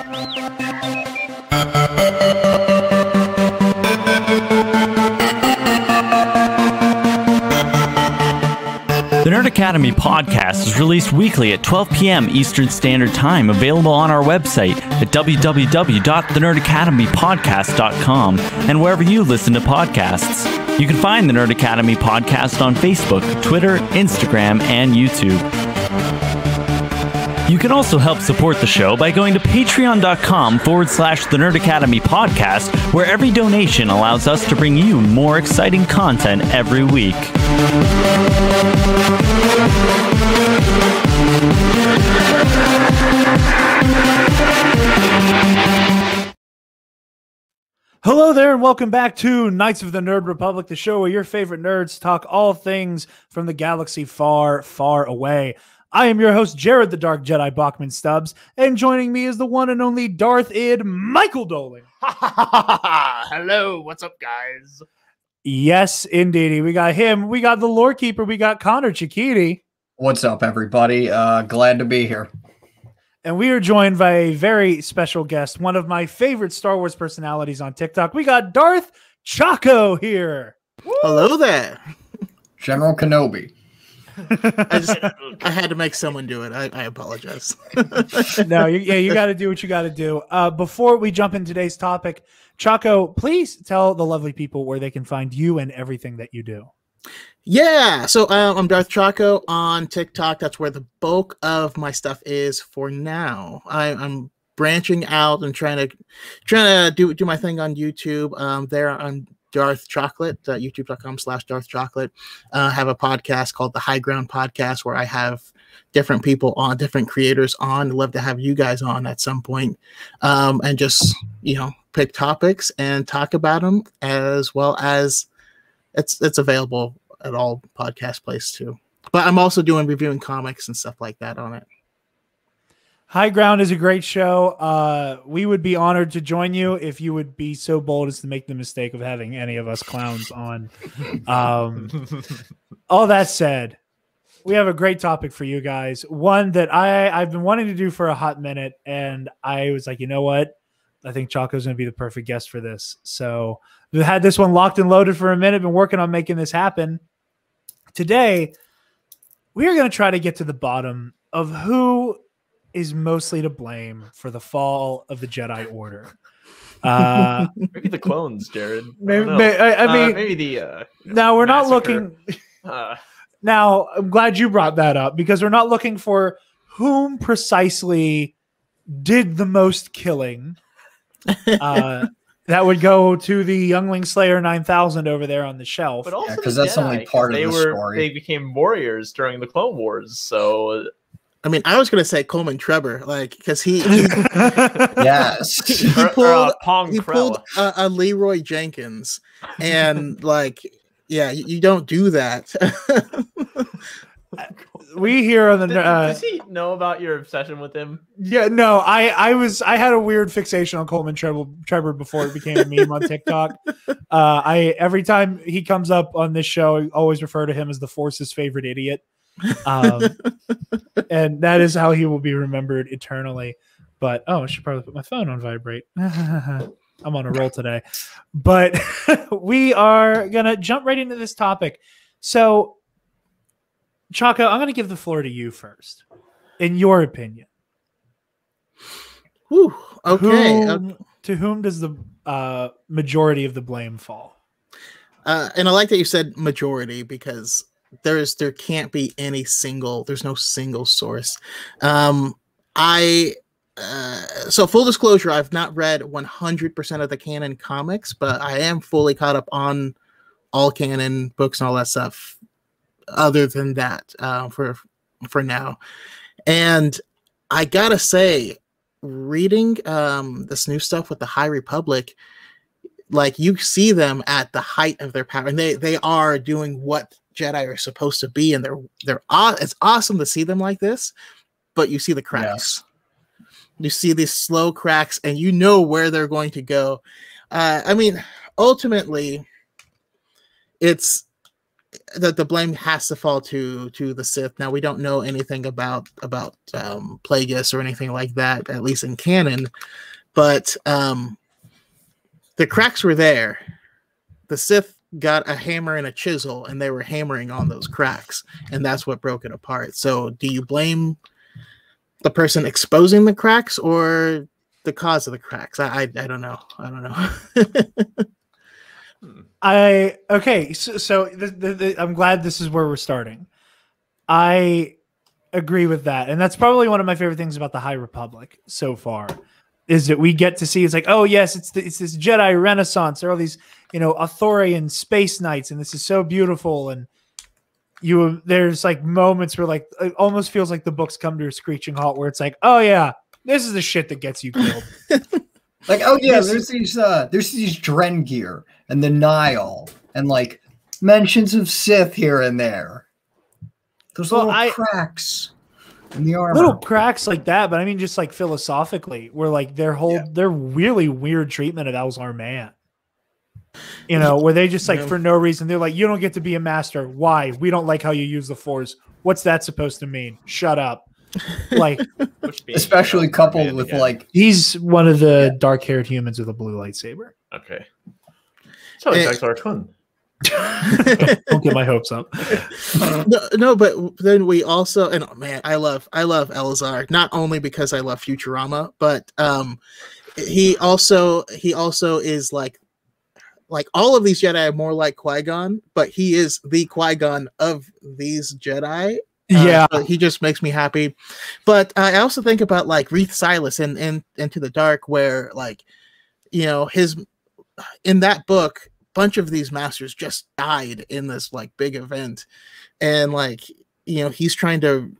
The Nerd Academy podcast is released weekly at 12 p.m. Eastern Standard Time, available on our website at www.thenerdacademypodcast.com and wherever you listen to podcasts. You can find the Nerd Academy podcast on Facebook, Twitter, Instagram, and YouTube. You can also help support the show by going to patreon.com/The Nerd Academy podcast, where every donation allows us to bring you more exciting content every week. Hello there, and welcome back to Knights of the Nerd Republic, the show where your favorite nerds talk all things from the galaxy far, far away. I am your host, Jared the Dark Jedi Bachman Stubbs, and joining me is the one and only Darth Id Michael Doling. Hello, what's up, guys? Yes, indeedy. We got him. We got the lore keeper. We got Connor Chiquiti. What's up, everybody? Glad to be here. And we are joined by a very special guest, one of my favorite Star Wars personalities on TikTok. We got Darth Chaco here. Woo! Hello there. General Kenobi. I had to make someone do it. I apologize. No, you got to do what you got to do. Before we jump in today's topic, Choco, please tell the lovely people where they can find you and everything that you do. Yeah, so I'm Darth Chaco on TikTok. That's where the bulk of my stuff is for now. I'm branching out and trying to do my thing on YouTube. There on Darth Chocolate, youtube.com/Darth Chocolate. Have a podcast called the High Ground Podcast where I have different people on, different creators on. I'd love to have you guys on at some point, and just pick topics and talk about them, as well as it's available at all podcast places too. But I'm also reviewing comics and stuff like that on it. High Ground is a great show. We would be honored to join you if you would be so bold as to make the mistake of having any of us clowns on. All that said, we have a great topic for you guys. One that I've been wanting to do for a hot minute, and I was like, you know what? I think Choco's going to be the perfect guest for this. So we've had this one locked and loaded for a minute, been working on making this happen. Today, we are going to try to get to the bottom of who is mostly to blame for the fall of the Jedi Order. Maybe the clones, Jared. Maybe the. Now we're massacre. not looking. Now I'm glad you brought that up, because we're not looking for whom precisely did the most killing. That would go to the Youngling Slayer 9000 over there on the shelf. But also because that's only part of the story. They became warriors during the Clone Wars, so. I mean, I was going to say Coleman Trebor, because he yes, he pulled a Leroy Jenkins, and you don't do that. We here on the does he know about your obsession with him? Yeah, no, I had a weird fixation on Coleman Trebor before it became a meme on TikTok. Every time he comes up on this show, I always refer to him as the Force's favorite idiot. And that is how he will be remembered eternally. But I should probably put my phone on vibrate. I'm on a roll today. But we are gonna jump right into this topic. So Choco, I'm going to give the floor to you first. In your opinion. Whew, okay. To whom does the majority of the blame fall? And I like that you said majority, because there can't be there's no single source. So full disclosure, I've not read 100% of the canon comics, but I am fully caught up on all canon books and all that stuff. Other than that, for now, and I gotta say, reading this new stuff with the High Republic, you see them at the height of their power, and they are doing what Jedi are supposed to be, and it's awesome to see them like this. But you see the cracks, you see these slow cracks, and you know where they're going to go. I mean, ultimately, it's the blame has to fall to the Sith. Now we don't know anything about Plagueis or anything like that, at least in canon. But the cracks were there. The Sith got a hammer and a chisel, and they were hammering on those cracks, and that's what broke it apart. So, do you blame the person exposing the cracks or the cause of the cracks? I don't know. I don't know. Okay. So I'm glad this is where we're starting. I agree with that, and that's probably one of my favorite things about the High Republic so far. Is that we get to see, it's like, oh yes, it's this Jedi Renaissance. There are all these, Arthurian space knights, and this is so beautiful. And there's like moments where like it almost feels like the books come to a screeching halt, where it's like, oh yeah, this is the shit that gets you killed. Like, oh yeah, there's these Drengir and the Nile, and like mentions of Sith here and there. Those little cracks. In the armor. Little cracks like that, but I mean, just like philosophically, where like their really weird treatment of Elzar Man, where they just like for no reason, they're like, you don't get to be a master. Why? We don't like how you use the Force. What's that supposed to mean? Shut up. Like, especially coupled with like, he's one of the dark-haired humans with a blue lightsaber. Okay. So he's like our twin. Don't get my hopes up. No, but then we also, and oh, man, I love Elzar, not only because I love Futurama, but he also is like all of these Jedi are more like Qui-Gon, but he is the Qui-Gon of these Jedi. So he just makes me happy. But I also think about like Reath Silas in Into the Dark, where like his in that book, bunch of these masters just died in this like big event, and like he's trying to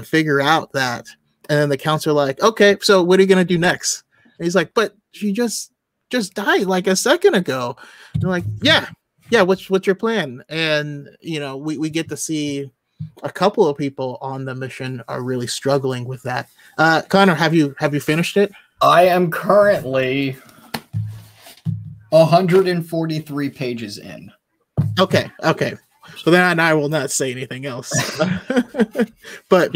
figure out that, and then the council are like, okay, so what are you gonna do next? And he's like, but she just died like a second ago. And they're like, yeah, what's your plan? And we get to see a couple of people on the mission are really struggling with that. Connor, have you finished it? I am currently 143 pages in. Okay. So then I will not say anything else. but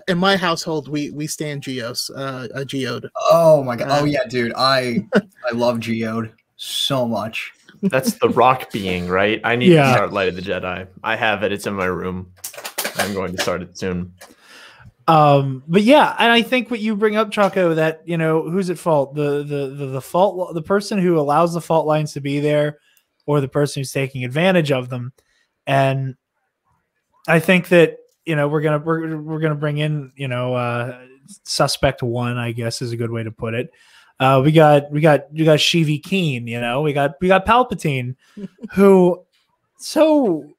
in my household, we stand Geos, a Geode. Oh my god! Oh yeah, dude, I love Geode so much. That's the rock being, right? I need to start Light of the Jedi. I have it. It's in my room. I'm going to start it soon. But yeah, and I think what you bring up, Choco, that who's at fault? The fault, the person who allows the fault lines to be there, or the person who's taking advantage of them. And I think that we're gonna bring in suspect one, I guess is a good way to put it. We got Sheevy Keen, we got Palpatine, who so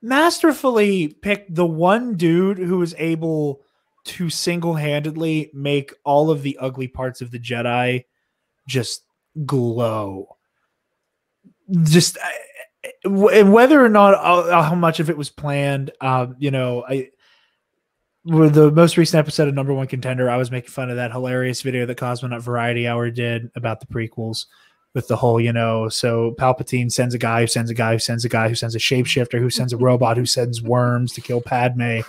masterfully picked the one dude who was able to single-handedly make all of the ugly parts of the Jedi just glow. Just whether or not how much of it was planned, with the most recent episode of Number One Contender, I was making fun of that hilarious video that Cosmonaut Variety Hour did about the prequels with the whole, so Palpatine sends a guy who sends a guy who sends a guy who sends a shapeshifter who sends a robot who sends worms to kill Padme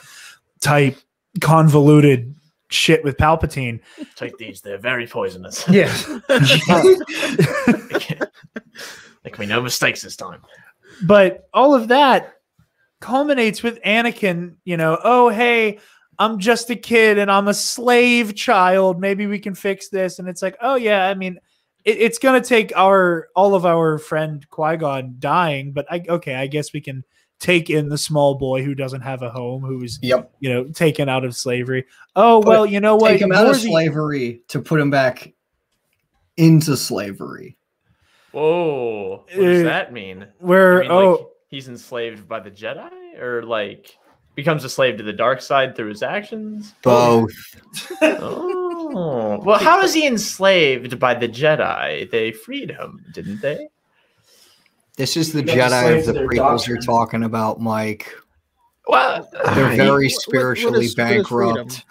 type convoluted shit with Palpatine. Take these. They're very poisonous. Yeah. There can be no mistakes this time. But all of that culminates with Anakin, oh, hey, I'm just a kid and I'm a slave child. Maybe we can fix this. And it's like, oh, yeah, I mean, it's going to take all of our friend Qui-Gon dying. But I guess we can take in the small boy who doesn't have a home, who's, taken out of slavery. Oh, well, you know what? Take him out of slavery to put him back into slavery. Whoa. What does that mean? He's enslaved by the Jedi, or like becomes a slave to the dark side through his actions? Both. Oh. Well, how is he enslaved by the Jedi? They freed him, didn't they? This is the Jedi of the prequels you're talking about, Mike. Well, they're very spiritually bankrupt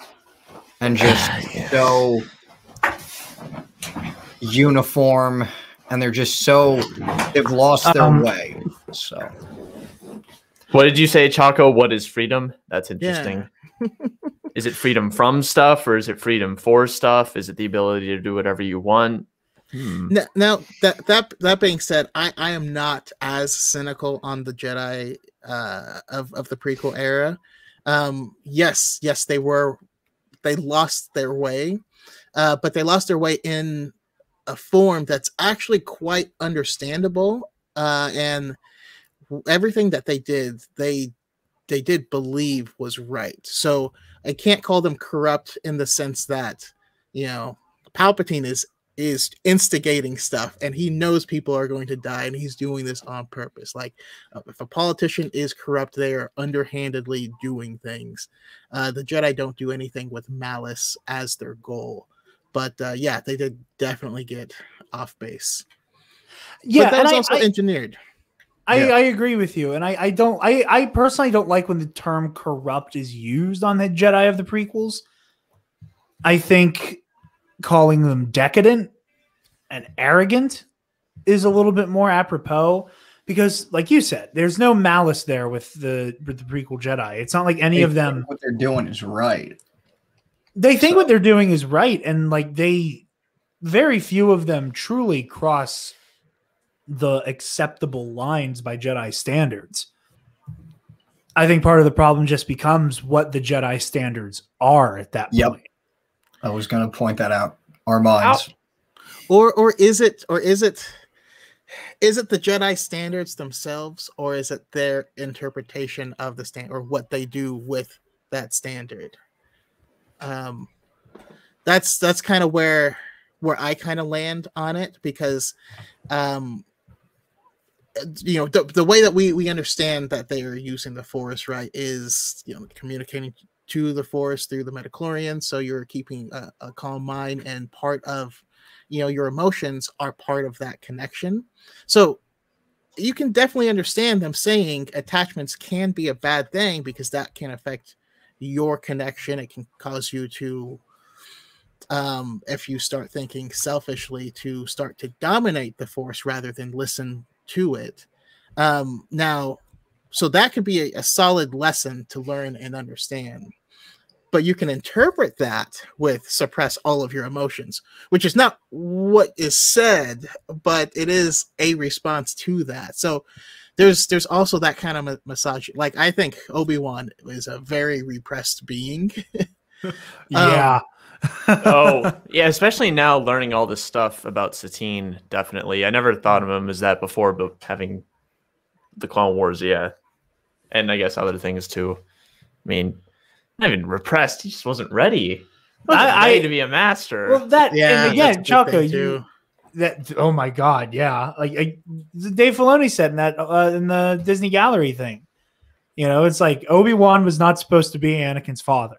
and just so uniform, and they've lost their way. So What did you say, Choco? What is freedom? That's interesting. Yeah. Is it freedom from stuff, or is it freedom for stuff? Is it the ability to do whatever you want? Now that being said, I am not as cynical on the Jedi of the prequel era. Yes, they lost their way, but they lost their way in a form that's actually quite understandable, and everything that they did believe was right. So I can't call them corrupt in the sense that, Palpatine is instigating stuff and he knows people are going to die and he's doing this on purpose. Like if a politician is corrupt, they are underhandedly doing things. The Jedi don't do anything with malice as their goal, but yeah, they did definitely get off base. Yeah, but that was also engineered. I agree with you, and I personally don't like when the term corrupt is used on the Jedi of the prequels. I think calling them decadent and arrogant is a little bit more apropos because, like you said, there's no malice there with the prequel Jedi. It's not like any of them what they're doing is right. They think what they're doing is right, and like very few of them truly cross the acceptable lines by Jedi standards. I think part of the problem just becomes what the Jedi standards are at that point. I was going to point that out. Our minds. Or is it the Jedi standards themselves, or is it their interpretation of the standard, or what they do with that standard? That's kind of where I kind of land on it, because the way that we understand that they are using the Force, right, is communicating to the Force through the midichlorians, so you're keeping a calm mind, and part of your emotions are part of that connection. So you can definitely understand them saying attachments can be a bad thing, because that can affect your connection. It can cause you to, if you start thinking selfishly, to start to dominate the Force rather than listen to it. Now, so that could be a solid lesson to learn and understand. But you can interpret that with suppress all of your emotions, which is not what is said, but it is a response to that. So there's also that kind of massage. Like, I think Obi-Wan is a very repressed being. Yeah. Oh, yeah, especially now learning all this stuff about Satine, definitely. I never thought of him as that before, but having the Clone Wars, yeah. And I guess other things too. I mean, not even repressed, he just wasn't ready. He wasn't ready to be a master. Well, and again, Choco, oh my God, yeah. Like Dave Filoni said in that in the Disney Gallery thing. It's like Obi-Wan was not supposed to be Anakin's father.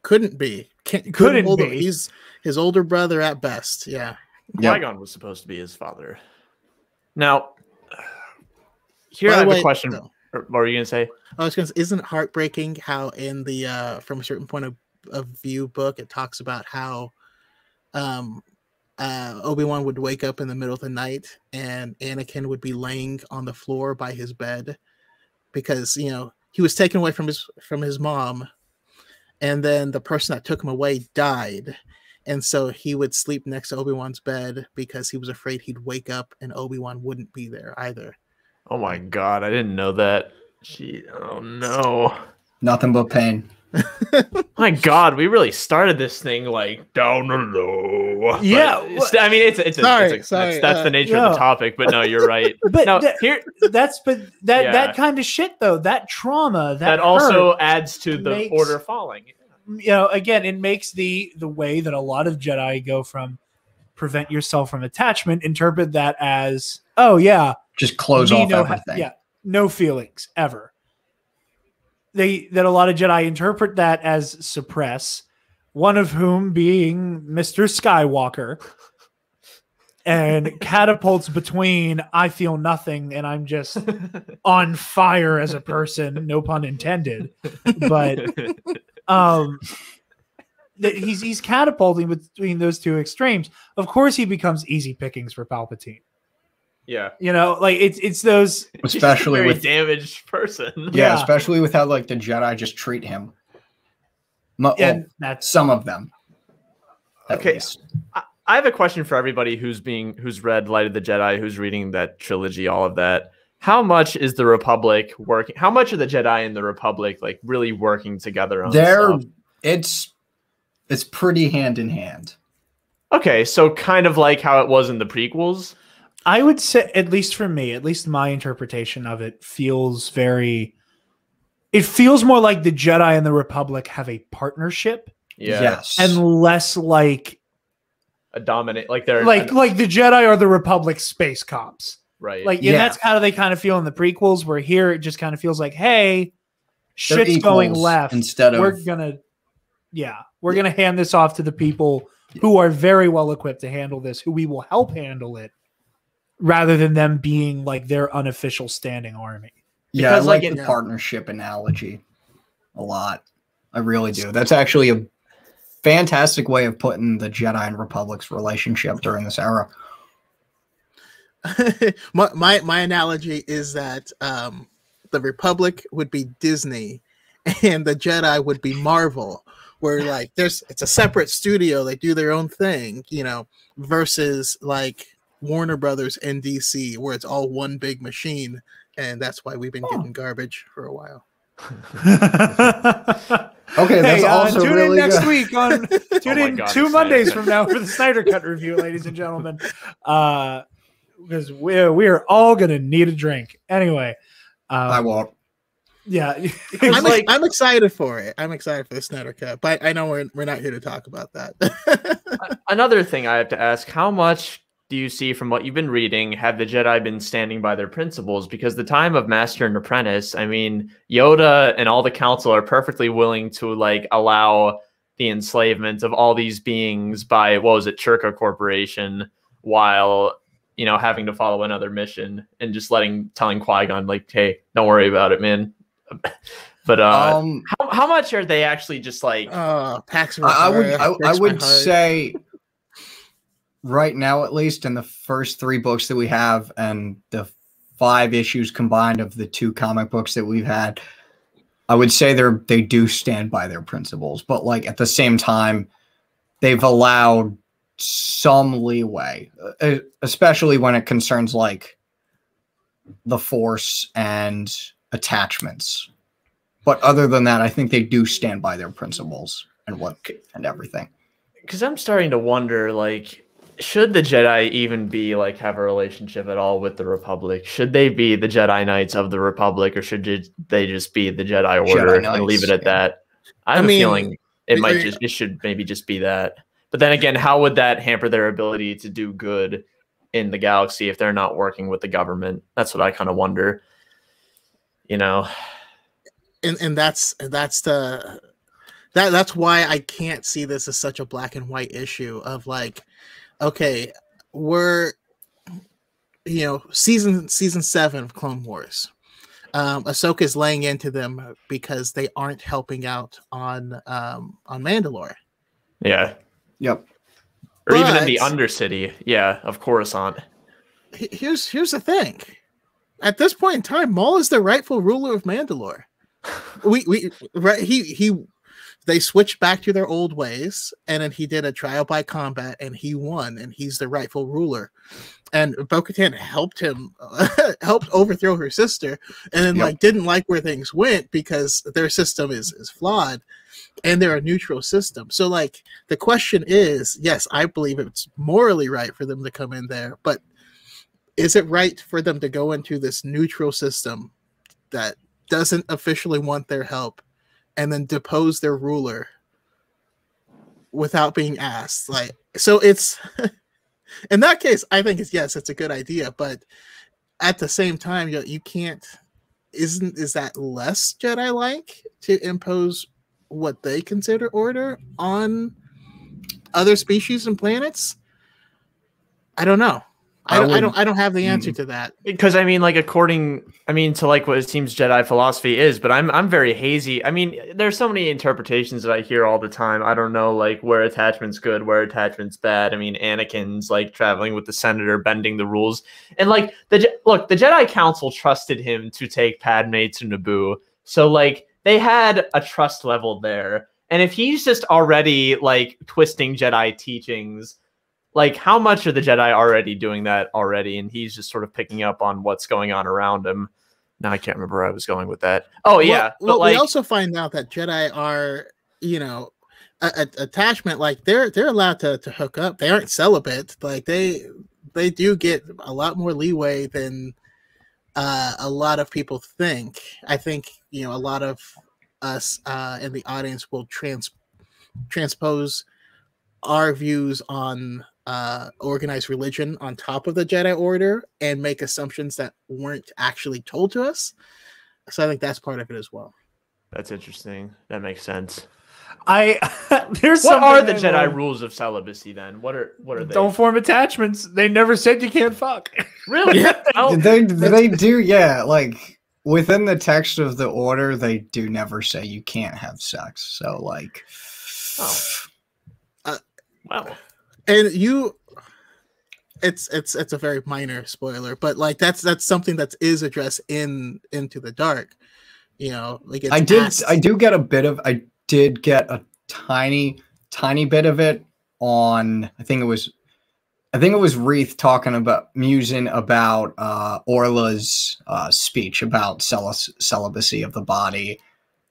Couldn't be. Couldn't be. He's his older brother at best. Yeah. Qui-Gon was supposed to be his father. Now, here I have a question. What were you going to say? I was going to say, isn't it heartbreaking how in the From a Certain Point of View book, it talks about how Obi-Wan would wake up in the middle of the night and Anakin would be laying on the floor by his bed because, he was taken away from his mom. And then the person that took him away died. And so he would sleep next to Obi-Wan's bed because he was afraid he'd wake up and Obi-Wan wouldn't be there either. Oh my God, I didn't know that. Oh no. Nothing but pain. My God, we really started this thing like down low. Yeah. I mean, that's the nature of the topic, but no, you're right. But that kind of shit though, that trauma, that also adds to the order falling. Again, it makes the way that a lot of Jedi go from prevent yourself from attachment, interpret that as, oh yeah, just close off everything. Yeah, no feelings ever. That a lot of Jedi interpret that as suppress, one of whom being Mr. Skywalker, and catapults between I feel nothing and I'm just on fire as a person, no pun intended. But he's catapulting between those two extremes. Of course, he becomes easy pickings for Palpatine. Yeah. You know, like it's those especially with damaged person. Yeah, especially with how like the Jedi just treat him. And that's some of them. Okay. I have a question for everybody who's read Light of the Jedi, who's reading that trilogy, all of that. How much is the Republic working? How much are the Jedi and the Republic like really working together on stuff? It's pretty hand in hand. Okay, so kind of like how it was in the prequels. I would say, at least for me, at least my interpretation of it feels it feels more like the Jedi and the Republic have a partnership. Yeah. Yes. And less like a dominant, like they're like the Jedi are the Republic space cops. Right. Like, and that's how they kind of feel in the prequels, where here it just kind of feels like, hey, shit's going left. Instead of we're gonna hand this off to the people who are very well equipped to handle this, who we will help handle it, rather than them being like their unofficial standing army. Yeah, because, I like the partnership analogy a lot. I really do. That's actually a fantastic way of putting the Jedi and Republic's relationship during this era. my analogy is that the Republic would be Disney and the Jedi would be Marvel, where like it's a separate studio, they do their own thing, you know, versus like Warner Brothers and DC, where it's all one big machine, and that's why we've been getting garbage for a while. Okay, that's also tune really in next good. week on tune in 2 Mondays from now for the Snyder Cut review, ladies and gentlemen. Because we're all gonna need a drink anyway. I won't. Yeah, I'm excited for it. I'm excited for the Snyder Cut, but I know we're not here to talk about that. Another thing I have to ask: how much do you see from what you've been reading have the Jedi been standing by their principles? Because the time of Master and Apprentice, I mean, Yoda and all the Council are perfectly willing to like allow the enslavement of all these beings by Choco Corporation, while having to follow another mission and just telling Qui-Gon like, hey, don't worry about it, man. But how much are they actually just like I would say right now, at least in the first 3 books that we have and the 5 issues combined of the 2 comic books that we've had, I would say they do stand by their principles, but like at the same time they've allowed some leeway, especially when it concerns like the Force and attachments. But other than that, I think they do stand by their principles and everything. Because I'm starting to wonder, like, should the Jedi even be like have a relationship at all with the Republic? Should they be the Jedi Knights of the Republic, or should they just be the Jedi Order and leave it at that? I have a feeling it should maybe just be that. But then again, how would that hamper their ability to do good in the galaxy if they're not working with the government? That's what I kind of wonder. And that's why I can't see this as such a black and white issue of like, okay, we're season 7 of Clone Wars. Ahsoka's laying into them because they aren't helping out on Mandalore. Yeah. Yep. Or even in the Undercity, of Coruscant. Here's the thing. At this point in time, Maul is the rightful ruler of Mandalore. They switched back to their old ways, and then he did a trial by combat, and he won, and he's the rightful ruler. And Bo-Katan helped him, helped overthrow her sister, and then didn't like where things went because their system is flawed, and they're a neutral system. So like the question is, yes, I believe it's morally right for them to come in there, but is it right for them to go into this neutral system that doesn't officially want their help and then depose their ruler without being asked? Like, so it's in that case, I think it's a good idea, but at the same time, you can't. Is that less Jedi-like to impose what they consider order on other species and planets? I don't know. I don't have the answer to that. Because I mean, like to like what it seems Jedi philosophy is, but I'm very hazy. I mean, there's so many interpretations that I hear all the time. I don't know like where attachment's good, where attachment's bad. I mean, Anakin's like traveling with the Senator, bending the rules, and like the Jedi Council trusted him to take Padme to Naboo, so like they had a trust level there. And if he's just already like twisting Jedi teachings, like how much are the Jedi already doing that already? And he's just sort of picking up on what's going on around him. Now I can't remember where I was going with that. Oh yeah. Well, we also find out that Jedi are, attachment, like they're allowed to hook up. They aren't celibate. Like they do get a lot more leeway than a lot of people think. I think, a lot of us in the audience will transpose our views on organized religion on top of the Jedi Order and make assumptions that weren't actually told to us. So I think that's part of it as well. That's interesting. That makes sense. What are the Jedi rules of celibacy then? What are they? Don't form attachments. They never said you can't fuck. Really? They do, yeah. Like within the text of the order, they do never say you can't have sex. So like, wow. And it's a very minor spoiler, but like that's something that is addressed in Into the Dark. Like I did get a tiny bit of it on. I think it was Reith musing about Orla's speech about celibacy of the body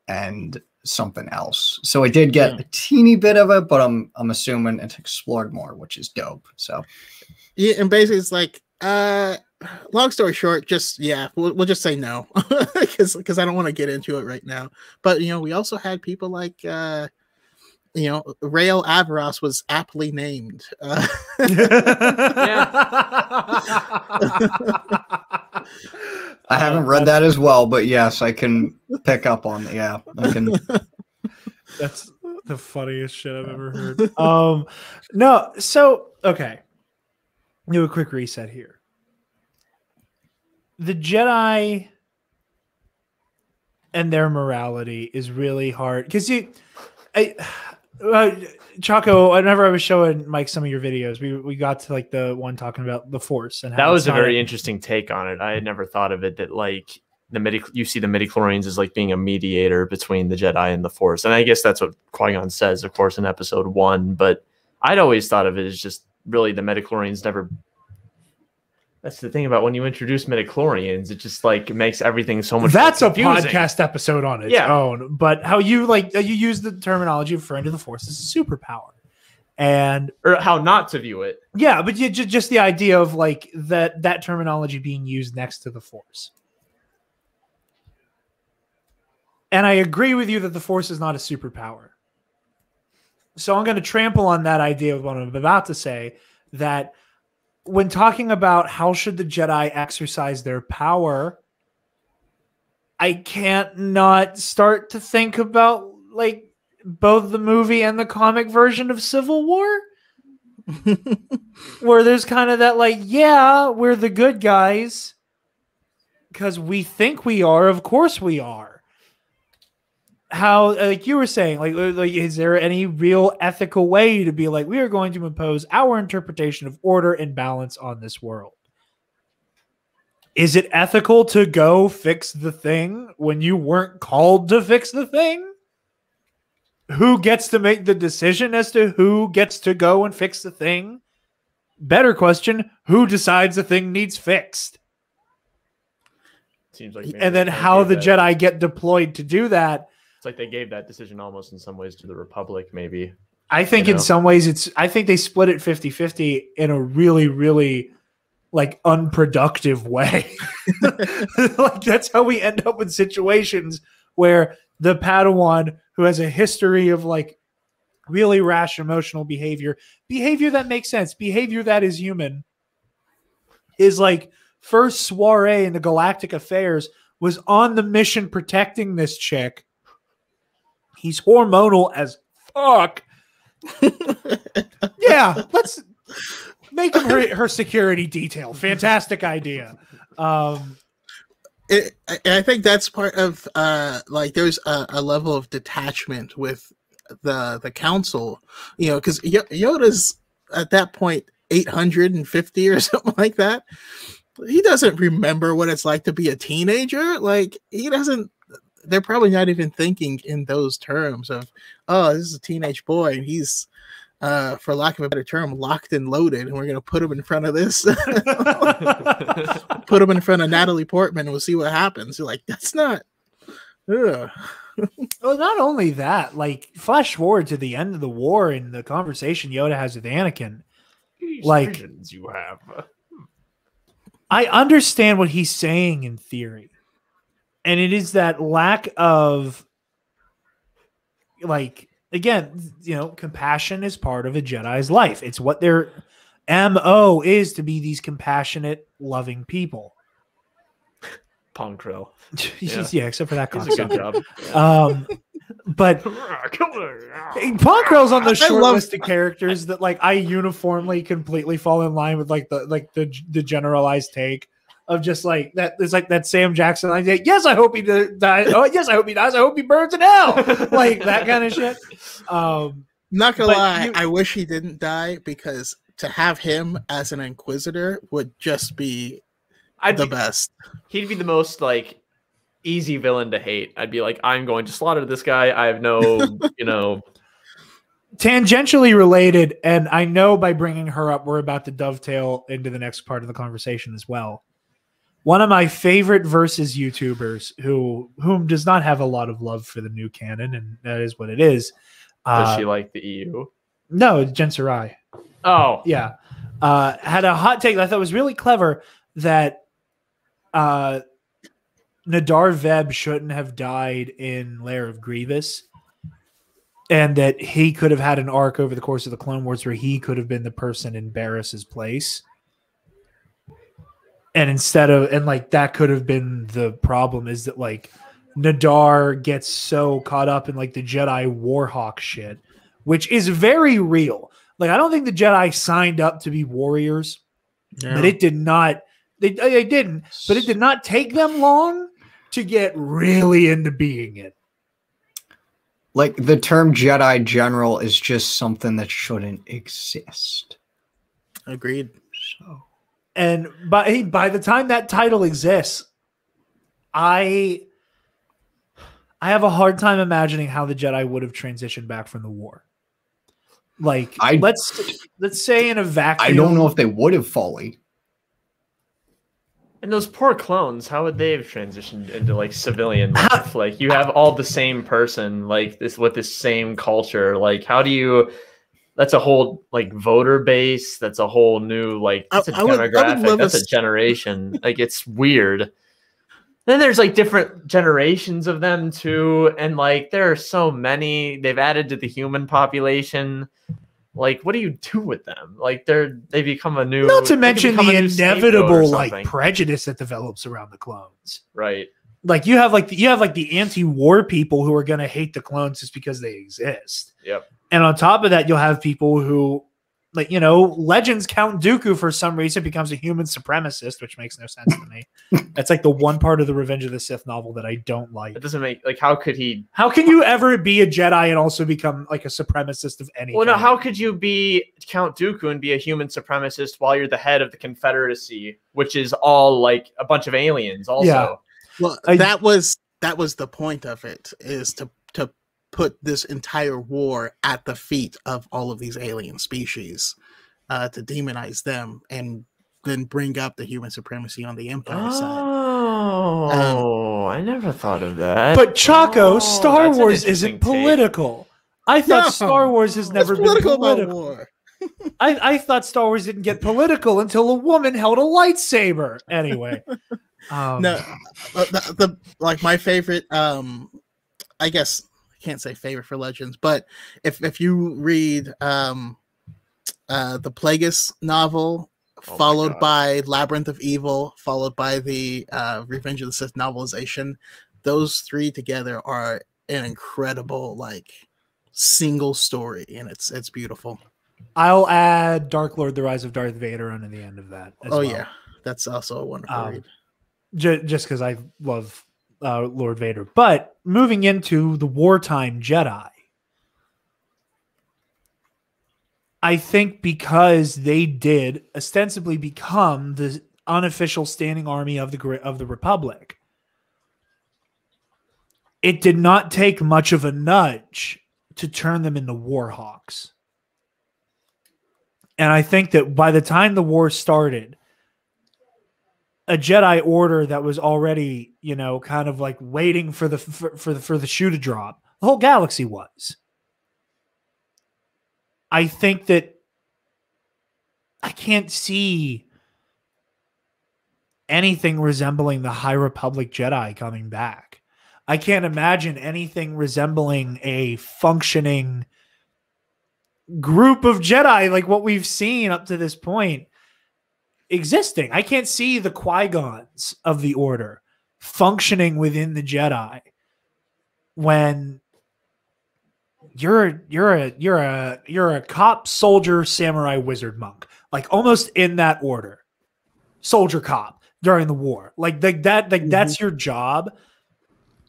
and something else. So I did get a teeny bit of it, but I'm assuming it's explored more, which is dope. So yeah, and basically it's like long story short, we'll just say no because I don't want to get into it right now. But we also had people like Rael Averos was aptly named. I haven't read that as well, but yes, I can pick up on it. Yeah, I can. That's the funniest shit I've ever heard. No, so okay. Do a quick reset here. The Jedi and their morality is really hard because Choco, whenever I was showing Mike some of your videos, we got to like the one talking about the Force, and how that was a very interesting take on it. I had never thought of it that like you see the midichlorians as like being a mediator between the Jedi and the Force, and I guess that's what Qui-Gon says, of course, in Episode 1. But I'd always thought of it as just really the midichlorians never. That's the thing about when you introduce midichlorians, it just like makes everything so much. That's more a podcast episode on its own. But how you use the terminology referring to the Force as a superpower, or how not to view it. Yeah, but just the idea of like that terminology being used next to the Force. And I agree with you that the Force is not a superpower. So I'm going to trample on that idea of what I'm about to say, that when talking about how should the Jedi exercise their power, I can't not start to think about like both the movie and the comic version of Civil War, where there's kind of that like, yeah, we're the good guys because we think we are. Of course we are. How, like you were saying, like, is there any real ethical way to be like, we are going to impose our interpretation of order and balance on this world? Is it ethical to go fix the thing when you weren't called to fix the thing? Who gets to make the decision as to who gets to go and fix the thing? Better question, who decides the thing needs fixed? Seems like, and then how the Jedi get deployed to do that. It's like they gave that decision almost in some ways to the Republic, maybe. I think in some ways I think they split it 50-50 in a really, really like unproductive way. Like that's how we end up with situations where the Padawan, who has a history of like really rash emotional behavior that makes sense, behavior that is human, is like first soiree in the Galactic Affairs was on the mission protecting this chick. He's hormonal as fuck. Yeah, let's Make him her security detail. Fantastic idea. I think that's part of like there's a level of detachment with the council, you know, because Yoda's at that point 850 or something like that. He doesn't remember what it's like to be a teenager. Like he doesn't. They're probably not even thinking in those terms of, oh, this is a teenage boy and he's, for lack of a better term, locked and loaded, and we're going to put him in front of this. Put him in front of Natalie Portman and we'll see what happens. You're like, that's not. Ugh. Well, not only that, like, flash forward to the end of the war and the conversation Yoda has with Anakin. These like, visions you have. I understand what he's saying in theory. And it is that lack of, like, again, you know, compassion is part of a Jedi's life. It's what their MO is, to be these compassionate, loving people. Ponkrell. Yeah, except for that He's a good job. But Ponkrell's on the short list of characters that, like, I uniformly completely fall in line with, like, the generalized take of just like that. It's like that Sam Jackson line. Like, yes, I hope he dies. Oh, yes, I hope he dies. I hope he burns in hell. Like that kind of shit. Not gonna lie, I wish he didn't die, because to have him as an Inquisitor would just be the best. He'd be the most like easy villain to hate. I'd be like, I'm going to slaughter this guy. I have no, you know. Tangentially related, and I know by bringing her up, we're about to dovetail into the next part of the conversation as well. One of my favorite versus YouTubers, whom does not have a lot of love for the new canon, and that is what it is. Does she like the EU? No, Jen Sarai. Oh, yeah. Had a hot take that I thought was really clever, that Nadar Veb shouldn't have died in Lair of Grievous, and that he could have had an arc over the course of the Clone Wars where he could have been the person in Barris's place. And instead of, and like that could have been the problem, is that like Nadar gets so caught up in like the Jedi Warhawk shit, which is very real. Like, I don't think the Jedi signed up to be warriors, but it did not, they didn't, but it did not take them long to get really into being it. Like, the term Jedi General is just something that shouldn't exist. Agreed. So. And by the time that title exists, I have a hard time imagining how the Jedi would have transitioned back from the war. Like, let's say in a vacuum. I don't know if they would have fully. And those poor clones, how would they have transitioned into like civilian life? Like, you have all the same person, like this with this same culture. Like, how do you? That's a whole like voter base. That's a whole new like that's a demographic. That's a generation. Like, it's weird. Then there's like different generations of them too, and like there are so many. They've added to the human population. Like, what do you do with them? Like, they become a new. Not to mention the inevitable like prejudice that develops around the clones. Right. Like you have the anti-war people who are going to hate the clones just because they exist. Yep. And on top of that, you'll have people who, like, you know, Legends Count Dooku for some reason becomes a human supremacist, which makes no sense to me. That's like the one part of the Revenge of the Sith novel that I don't like. It doesn't make, like, how can you ever be a Jedi and also become like a supremacist of any kind? No, how could you be Count Dooku and be a human supremacist while you're the head of the Confederacy, which is all like a bunch of aliens also? Yeah. Well, that was the point of it, is to put this entire war at the feet of all of these alien species, to demonize them and then bring up the human supremacy on the Empire side. Oh, I never thought of that. But Choco, Star Wars isn't political. I thought Star Wars has never been political. I thought Star Wars didn't get political until a woman held a lightsaber. Anyway. No, like my favorite, I guess I can't say favorite for Legends, but if you read the Plagueis novel, followed by Labyrinth of Evil, followed by the Revenge of the Sith novelization, those three together are an incredible like single story, and it's beautiful. I'll add Dark Lord: The Rise of Darth Vader onto the end of that. Yeah, that's also a wonderful read. Just because I love Lord Vader. But moving into the wartime Jedi, I think because they did ostensibly become the unofficial standing army of the Republic, it did not take much of a nudge to turn them into Warhawks. And I think that by the time the war started, a Jedi Order that was already, kind of like waiting for the shoe to drop, the whole galaxy was. I think that I can't see anything resembling the High Republic Jedi coming back. I can't imagine anything resembling a functioning group of Jedi like what we've seen up to this point existing. I can't see the Qui-Gons of the Order functioning within the Jedi when you're a cop, soldier, samurai, wizard, monk, like almost in that order. Soldier, cop during the war, like that, that's your job.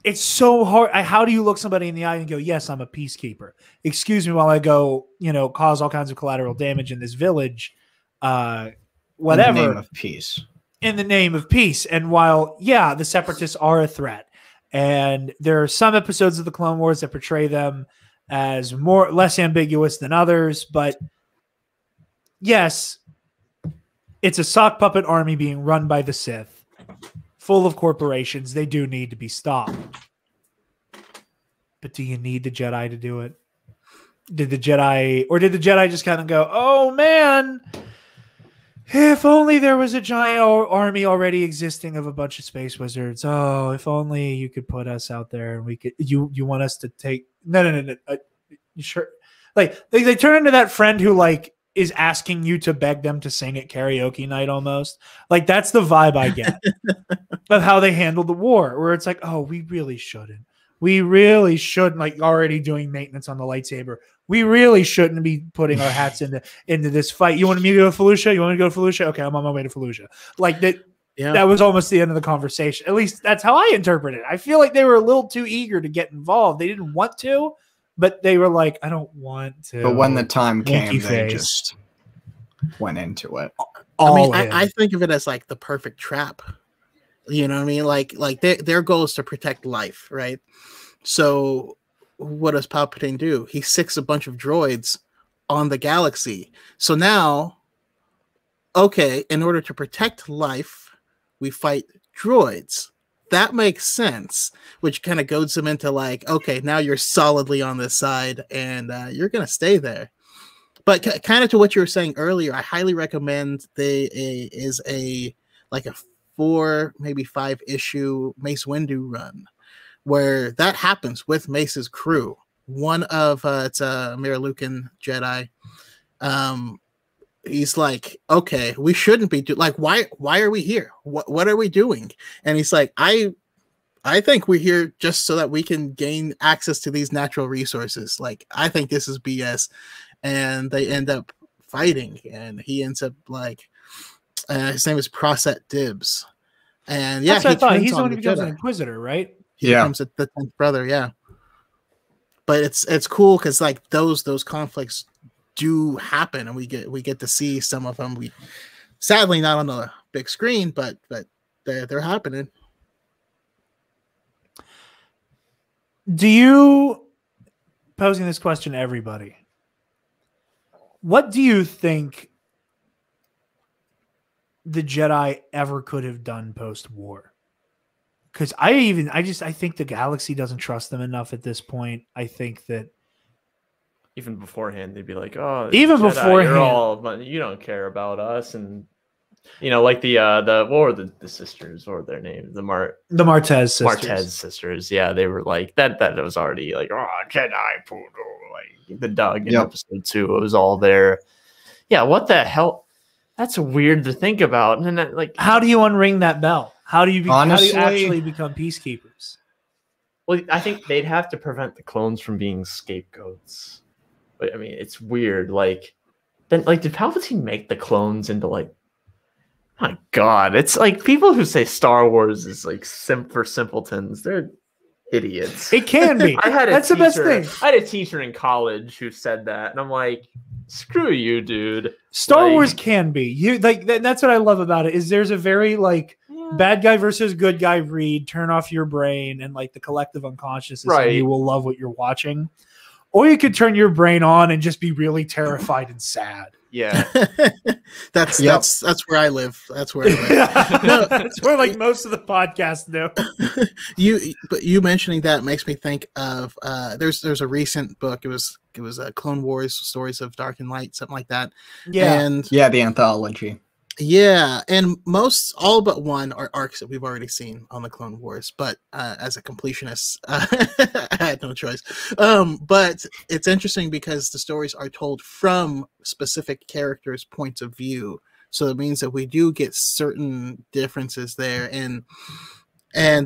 It's so hard. How do you look somebody in the eye and go, "Yes, I'm a peacekeeper"? Excuse me while I go, cause all kinds of collateral damage in this village. Whatever. In the name of peace. In the name of peace. And while, the separatists are a threat, and there are some episodes of the Clone Wars that portray them as less ambiguous than others, but yes, it's a sock puppet army being run by the Sith, full of corporations. They do need to be stopped. But do you need the Jedi to do it? Did the Jedi just kind of go, "Oh man, if only there was a giant army already existing of a bunch of space wizards. Oh, if only you could put us out there and we could." You want us to take? No. You sure? Like they turn into that friend who like is asking you to beg them to sing at karaoke night almost. Like that's the vibe I get of how they handled the war, where it's like, "Oh, we really shouldn't. We really shouldn't, like already doing maintenance on the lightsaber. We really shouldn't be putting our hats into this fight. You want me to go to Fallujah? You want me to go to Fallujah? Okay, I'm on my way to Fallujah." Like that. Yeah. That was almost the end of the conversation. At least that's how I interpret it. I feel like they were a little too eager to get involved. They didn't want to, but they were like, "I don't want to." But when the time came, they just went into it. I think of it as like the perfect trap. You know what I mean? Like their goal is to protect life, right? So what does Palpatine do? He sicks a bunch of droids on the galaxy. So now, okay, in order to protect life, we fight droids. That makes sense, which kind of goads them into like, okay, now you're solidly on this side and you're going to stay there. But kind of to what you were saying earlier, I highly recommend is a 4, maybe 5 issue Mace Windu run where that happens with Mace's crew. One of it's a Miralukan Jedi. He's like, "Okay, we shouldn't be why are we here? What are we doing?" And he's like, I think we're here just so that we can gain access to these natural resources. Like, I think this is BS. And they end up fighting, and he ends up like his name is Proset Dibbs. And yeah, that's what I thought. He's the one who becomes an Inquisitor, right? He becomes the 10th brother, yeah. But it's cool because like those conflicts do happen, and we get to see some of them. We sadly not on the big screen, but they're happening. Do you, posing this question to everybody, what do you think the Jedi ever could have done post-war? Because I think the galaxy doesn't trust them enough at this point. I think that even beforehand, they'd be like, "Oh, even Jedi, beforehand, but you don't care about us." And like the what were the sisters? What were their names? The Martez sisters. Martez sisters. Yeah, they were like that. That was already like, "Oh, Jedi poodle," like the dog in episode 2. It was all there. Yeah, what the hell? That's weird to think about. And then like, how do you unring that bell? How do you actually become peacekeepers? Well, I think they'd have to prevent the clones from being scapegoats. But I mean, it's weird. Like, then like, did Palpatine make the clones into like? My God, it's like people who say Star Wars is like for simpletons. They're idiots. It can be. That's the best thing. I had a teacher in college who said that, and I'm like, screw you, dude. Star Wars can be. You like that's what I love about it. Is there's a very like bad guy versus good guy read. Turn off your brain and like the collective unconscious, and you will love what you're watching. Or you could turn your brain on and just be really terrified and sad. Yeah, that's where I live. That's where I live. No, that's where like most of the podcasts do. You mentioning that makes me think of there's a recent book. It was Clone Wars Stories of Dark and Light, something like that. Yeah, and the anthology. Yeah, and all but one are arcs that we've already seen on the Clone Wars, but as a completionist, I had no choice. But it's interesting because the stories are told from specific characters' points of view, so it means that we do get certain differences there, and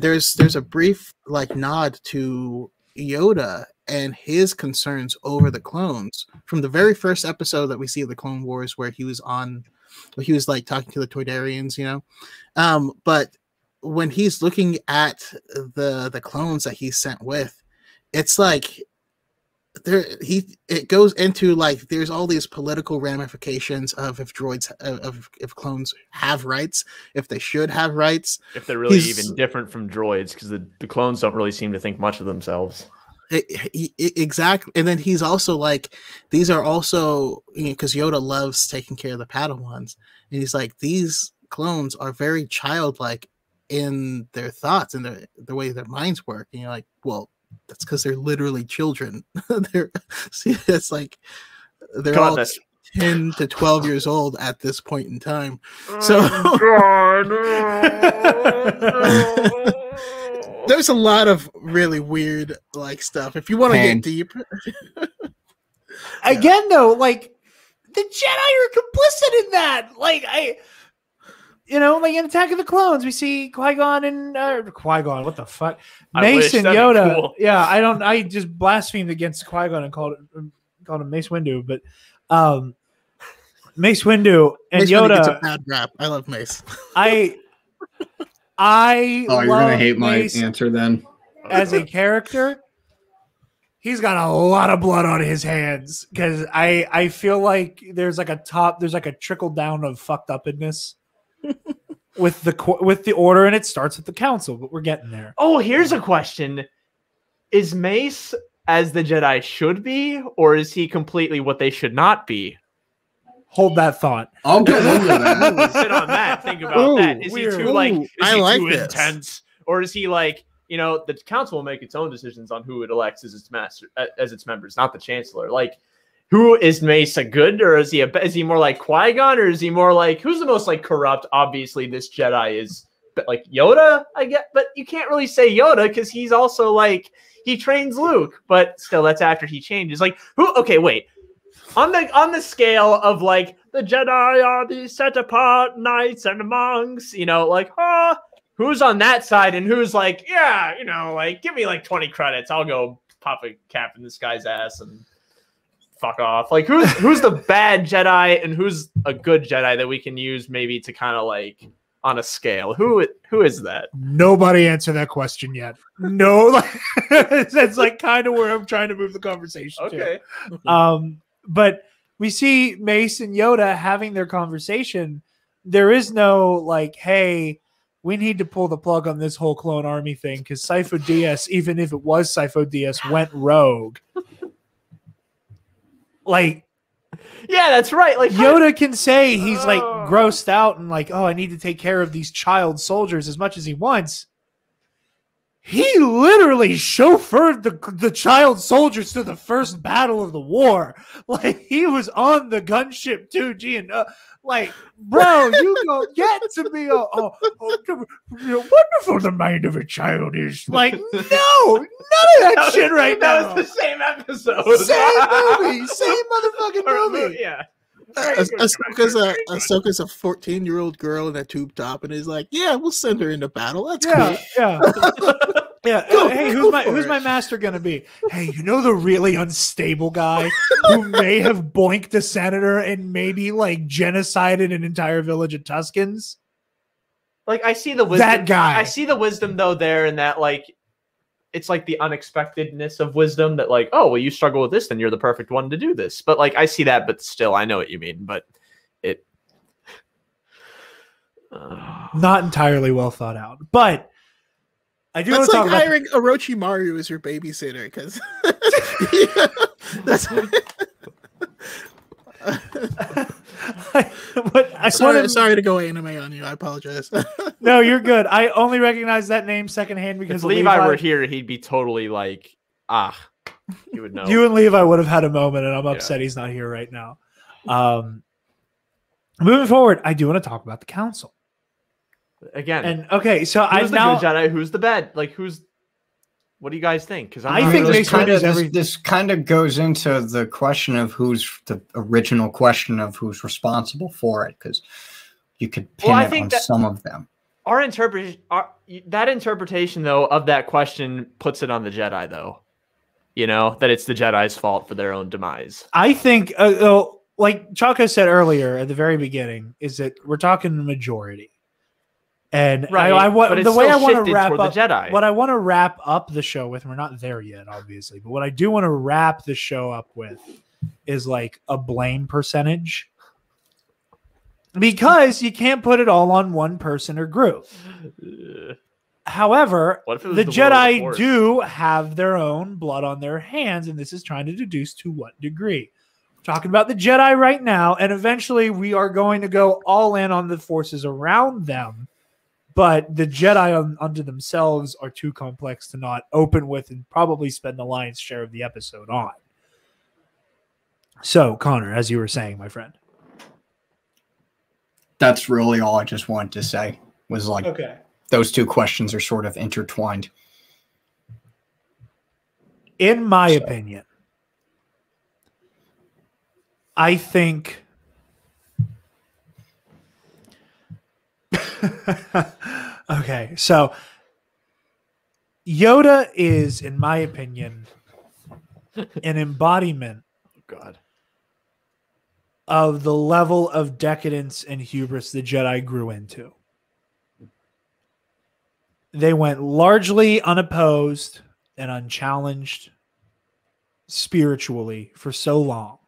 there's a brief like nod to Yoda and his concerns over the clones from the very first episode that we see of the Clone Wars, where he was like talking to the Toydarians, you know. But when he's looking at the clones that he's sent with, it's like it goes into like there's all these political ramifications of if droids if clones have rights, if they should have rights, if they're really even different from droids, because the clones don't really seem to think much of themselves. Exactly. And then he's also like, these are also, because Yoda loves taking care of the Padawans, and he's like, these clones are very childlike in their thoughts and the way their minds work. And you're like, well, that's because they're literally children. It's like they're all 10 to 12 years old at this point in time. So there's a lot of really weird like stuff. If you want to get deep, again though, like the Jedi are complicit in that. Like like in Attack of the Clones, we see Qui-Gon and Qui-Gon. What the fuck, Mace and Yoda. Cool. Yeah, I just blasphemed against Qui-Gon and called him Mace Windu, but Mace Windu and Mace Yoda gets a bad rap. I love Mace. You're gonna hate my answer then. As a character, he's got a lot of blood on his hands, because I feel like there's like a trickle down of fucked upness with the Order, and it starts with the Council, but we're getting there. Oh, here's a question: is Mace as the Jedi should be, or is he completely what they should not be? Hold that thought. I'll get into that. Sit on that. Think about that. Is he too too intense, or is he like, the Council will make its own decisions on who it elects as its members, not the Chancellor. Like, who is Mace a good, or is he more like Qui-Gon, or is he more like, who's the most like corrupt? Obviously, this Jedi is like Yoda, I get, but you can't really say Yoda because he's also like he trains Luke, but still, that's after he changes. Like, who? Okay, wait. On the scale of like the Jedi are these set apart knights and monks, who's on that side and who's like, like give me like 20 credits, I'll go pop a cap in this guy's ass and fuck off. Like who's the bad Jedi and who's a good Jedi that we can use maybe to kind of like on a scale? Who is that? Nobody answered that question yet. No, that's like kind of where I'm trying to move the conversation. Okay. But we see Mace and Yoda having their conversation. There is no like, hey, we need to pull the plug on this whole clone army thing because Sifo Dyas, even if it was Sifo Dyas, went rogue. Like, yeah, that's right. Like Yoda can say he's like grossed out and like, oh, I need to take care of these child soldiers as much as he wants. He literally chauffeured the child soldiers to the first battle of the war. Like, he was on the gunship 2G and like, bro, you go get to be wonderful the mind of a child is. Like, no, none of that shit right now. That was the same episode. Same movie. Same motherfucking movie. Yeah. Ahsoka's a 14-year-old girl in a tube top and is like, yeah, we'll send her into battle. That's cool. Yeah. Yeah. Hey, who's my master gonna be? Hey, you know the really unstable guy who may have boinked a senator and maybe like genocided an entire village of Tuscans? Like I see the wisdom. That guy. I see the wisdom though there, in that like it's like the unexpectedness of wisdom that like, oh well, you struggle with this, then you're the perfect one to do this. But like I see that, but still, I know what you mean. But it not entirely well thought out, but. I do want to talk about hiring Orochimaru as your babysitter because that's. Sorry to go anime on you. I apologize. No, you're good. I only recognize that name secondhand because if Levi were here, he'd be totally like, he would know. You and Levi would have had a moment, and I'm upset he's not here right now. Moving forward, I do want to talk about the council. Again, and okay, so who's the good Jedi? Who's the bad? Like, what do you guys think? Because I think this kind of goes into the question of who's the original question of who's responsible for it, because you could pin it on some of them. That interpretation though of that question puts it on the Jedi, though. You know that it's the Jedi's fault for their own demise. I think, like Choco said earlier at the very beginning, is that we're talking the majority. And right, the way I want to wrap up the Jedi. What I want to wrap up the show with, and we're not there yet, obviously, but what I do want to wrap the show up with is like a blame percentage, because you can't put it all on one person or group. However, the Jedi do have their own blood on their hands, and this is trying to deduce to what degree. We're talking about the Jedi right now, and eventually we are going to go all in on the forces around them. But the Jedi unto themselves are too complex to not open with and probably spend the lion's share of the episode on. So, Connor, as you were saying, my friend. That's really all I just wanted to say. Was like, okay, those two questions are sort of intertwined. In my opinion, I think... Okay, so Yoda is, in my opinion, an embodiment of the level of decadence and hubris the Jedi grew into. They went largely unopposed and unchallenged spiritually for so long.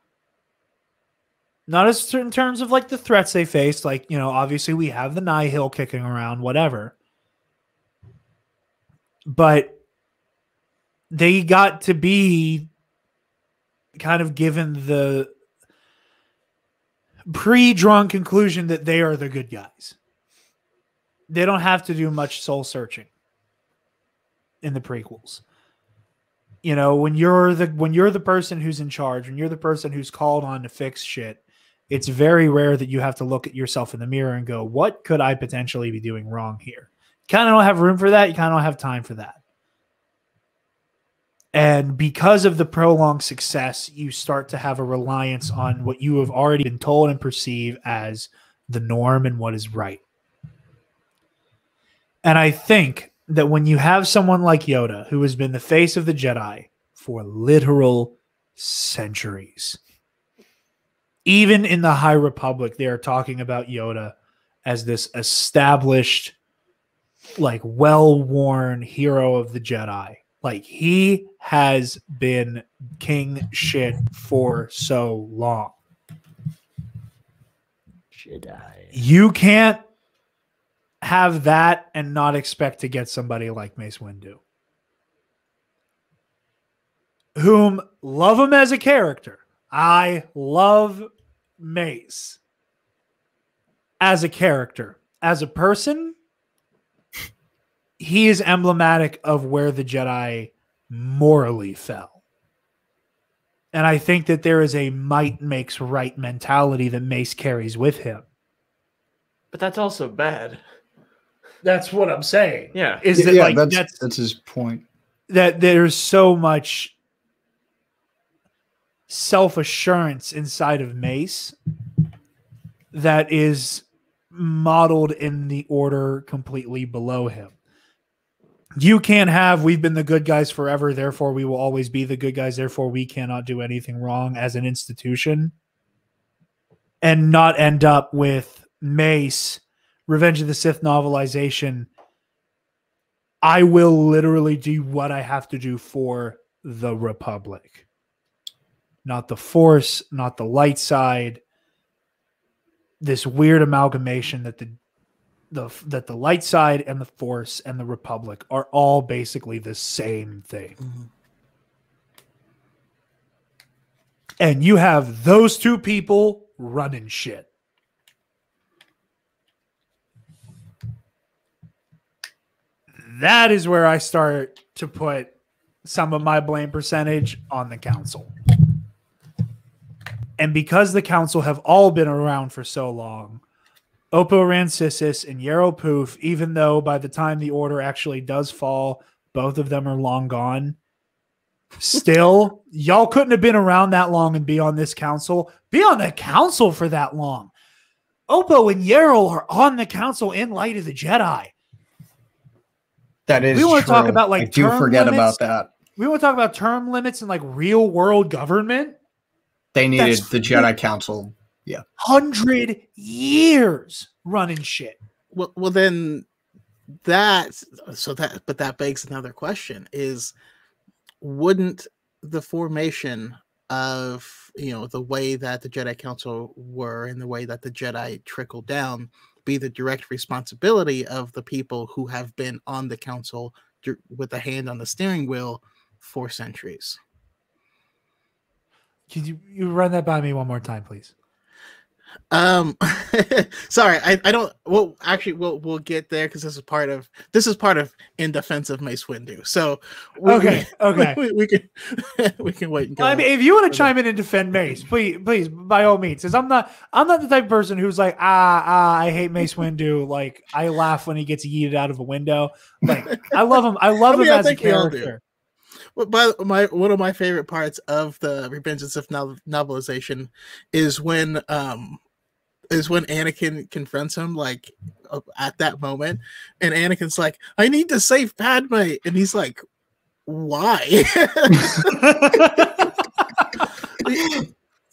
Not as in terms of like the threats they faced, like, you know, obviously we have the Nihil kicking around, whatever. But they got to be kind of given the pre-drawn conclusion that they are the good guys. They don't have to do much soul searching in the prequels. You know, when you're the person who's in charge, when you're the person who's called on to fix shit, it's very rare that you have to look at yourself in the mirror and go, what could I potentially be doing wrong here? You kind of don't have room for that. You kind of don't have time for that. And because of the prolonged success, you start to have a reliance on what you have already been told and perceive as the norm and what is right. And I think that when you have someone like Yoda, who has been the face of the Jedi for literal centuries, even in the High Republic, they are talking about Yoda as this established, like, well-worn hero of the Jedi. Like, he has been king shit for so long. Jedi. You can't have that and not expect to get somebody like Mace Windu, whom love him as a character. I love Mace as a character. As a person, he is emblematic of where the Jedi morally fell. And I think that there is a might makes right mentality that Mace carries with him. But that's also bad. That's what I'm saying. Yeah. Is that like that's his point. That there's so much self-assurance inside of Mace that is modeled in the order completely below him. You can't have, we've been the good guys forever, therefore we will always be the good guys, therefore we cannot do anything wrong as an institution, and not end up with Mace, Revenge of the Sith novelization. I will literally do what I have to do for the Republic. Not the Force, not the light side. This weird amalgamation that the light side and the Force and the Republic are all basically the same thing. Mm-hmm. And you have those two people running shit. That is where I start to put some of my blame percentage on the council. And because the council have all been around for so long, Oppo Rancisis and Yarrow Poof, even though by the time the order actually does fall, both of them are long gone, still, y'all couldn't have been around that long and be on this council. Be on the council for that long. Oppo and Yarrow are on the council in Light of the Jedi. That is we want to true. talk about, like, I do forget limits. about that. We want to talk about term limits and like real world government. They needed the Jedi Council. Yeah. 100 years running shit. Well, then that begs another question: is wouldn't the formation of the way that the Jedi Council were and the way that the Jedi trickled down be the direct responsibility of the people who have been on the council with a hand on the steering wheel for centuries? Could you run that by me one more time, please? Sorry, I don't. Well, actually, we'll get there because this is part of in defense of Mace Windu. So okay, we can wait. And go. I mean, if you want to chime in and defend Mace, please, by all means. Because I'm not the type of person who's like, I hate Mace Windu. Like, I laugh when he gets yeeted out of a window. Like, I love him. I love him as a character. Well, one of my favorite parts of the Revenge of the Sith novelization is when Anakin confronts him, like, at that moment, and Anakin's like, "I need to save Padme," and he's like, "Why?"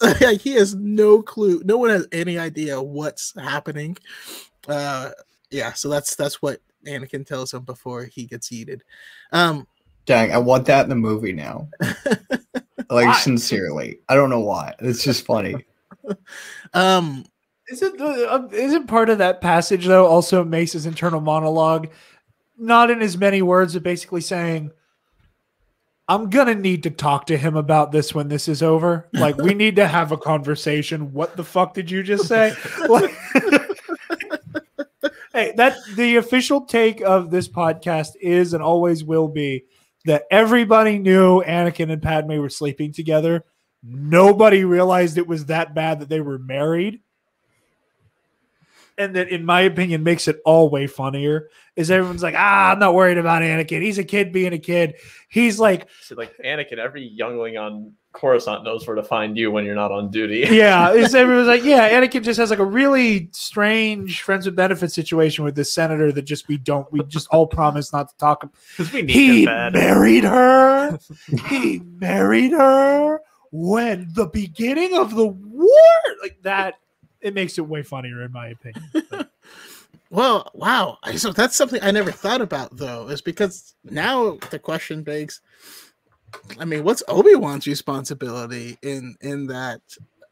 Like, he has no clue. No one has any idea what's happening. Yeah, so that's what Anakin tells him before he gets yeeted. Dang, I want that in the movie now. Like, sincerely, I don't know why. It's just funny. Isn't part of that passage though also Mace's internal monologue, not in as many words, but basically saying, "I'm gonna need to talk to him about this when this is over. Like, we need to have a conversation. What the fuck did you just say?" Like, hey, the official take of this podcast is and always will be that everybody knew Anakin and Padme were sleeping together. Nobody realized it was that bad that they were married. And that, in my opinion, makes it all way funnier, is everyone's like, I'm not worried about Anakin. He's a kid being a kid. He's like... So, like, Anakin, every youngling on Coruscant knows where to find you when you're not on duty. Yeah. Everyone's like, yeah, Anakin just has like a really strange friends with benefits situation with this senator that we just all promise not to talk about. Because we need he him bad. Married her. He married her when the beginning of the war, like that. It makes it way funnier, in my opinion. Well, wow. So that's something I never thought about, though, is because now the question begs, I mean, what's Obi-Wan's responsibility in that?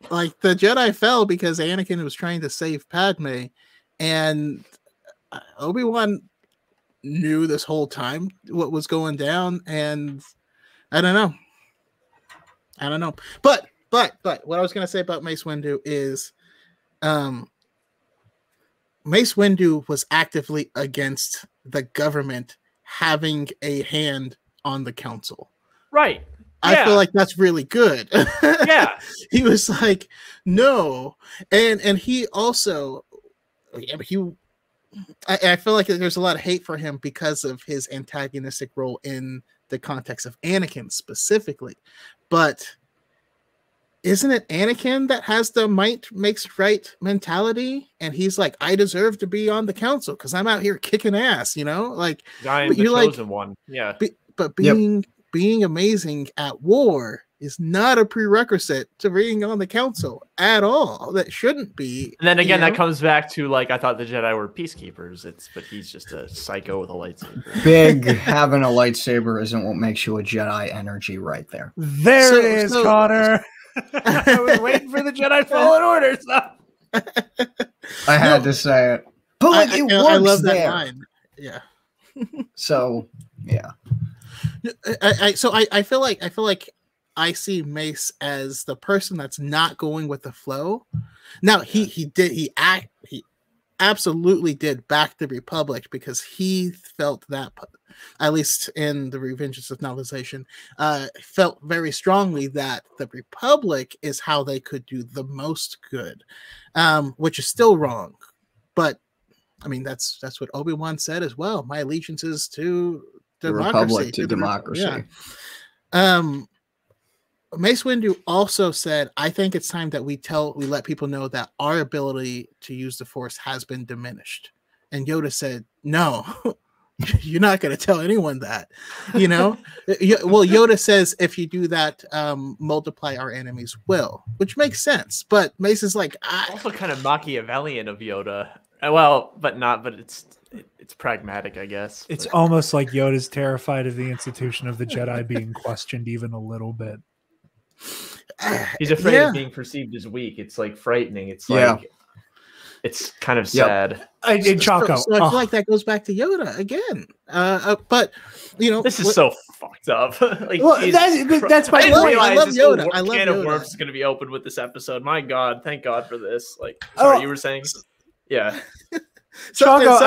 Like, the Jedi fell because Anakin was trying to save Padme, and Obi-Wan knew this whole time what was going down, and I don't know. But what I was going to say about Mace Windu is, Mace Windu was actively against the government having a hand on the council. Right. I feel like that's really good. Yeah. He was like, no. And he also, I feel like there's a lot of hate for him because of his antagonistic role in the context of Anakin specifically. But isn't it Anakin that has the might makes right mentality? And he's like, I deserve to be on the council because I'm out here kicking ass, you know? Like, I am the chosen one. Yeah. But being amazing at war is not a prerequisite to being on the council at all. That shouldn't be. And then again, that comes back to like, I thought the Jedi were peacekeepers. But he's just a psycho with a lightsaber. Big having a lightsaber isn't what makes you a Jedi energy right there. There it is, Connor. I was waiting for the Jedi Fallen Order stuff. I had to say it. But like, it works I love that there. line. Yeah. So yeah. I feel like I see Mace as the person that's not going with the flow. Now he absolutely did back the Republic because he felt that, at least in the Revengeance of Novelization, felt very strongly that the Republic is how they could do the most good, which is still wrong. But I mean, that's what Obi-Wan said as well. My allegiance is to The democracy, Republic to democracy. Yeah. Mace Windu also said, I think it's time that we let people know that our ability to use the Force has been diminished. And Yoda said, no, you're not going to tell anyone that, you know? Well, Yoda says, if you do that, multiply our enemies will, which makes sense. But Mace is like, also kind of Machiavellian of Yoda. Well, but it's pragmatic, I guess. It's almost like Yoda's terrified of the institution of the Jedi being questioned even a little bit. He's afraid of being perceived as weak. It's like frightening. It's like it's kind of sad. Choco. So I feel like that goes back to Yoda again. But you know, this is so fucked up. Like, well, that's my point. I love Yoda. I love can Yoda. of worms is going to be opened with this episode. My God, thank God for this. Like, sorry, you were saying, yeah. Choco,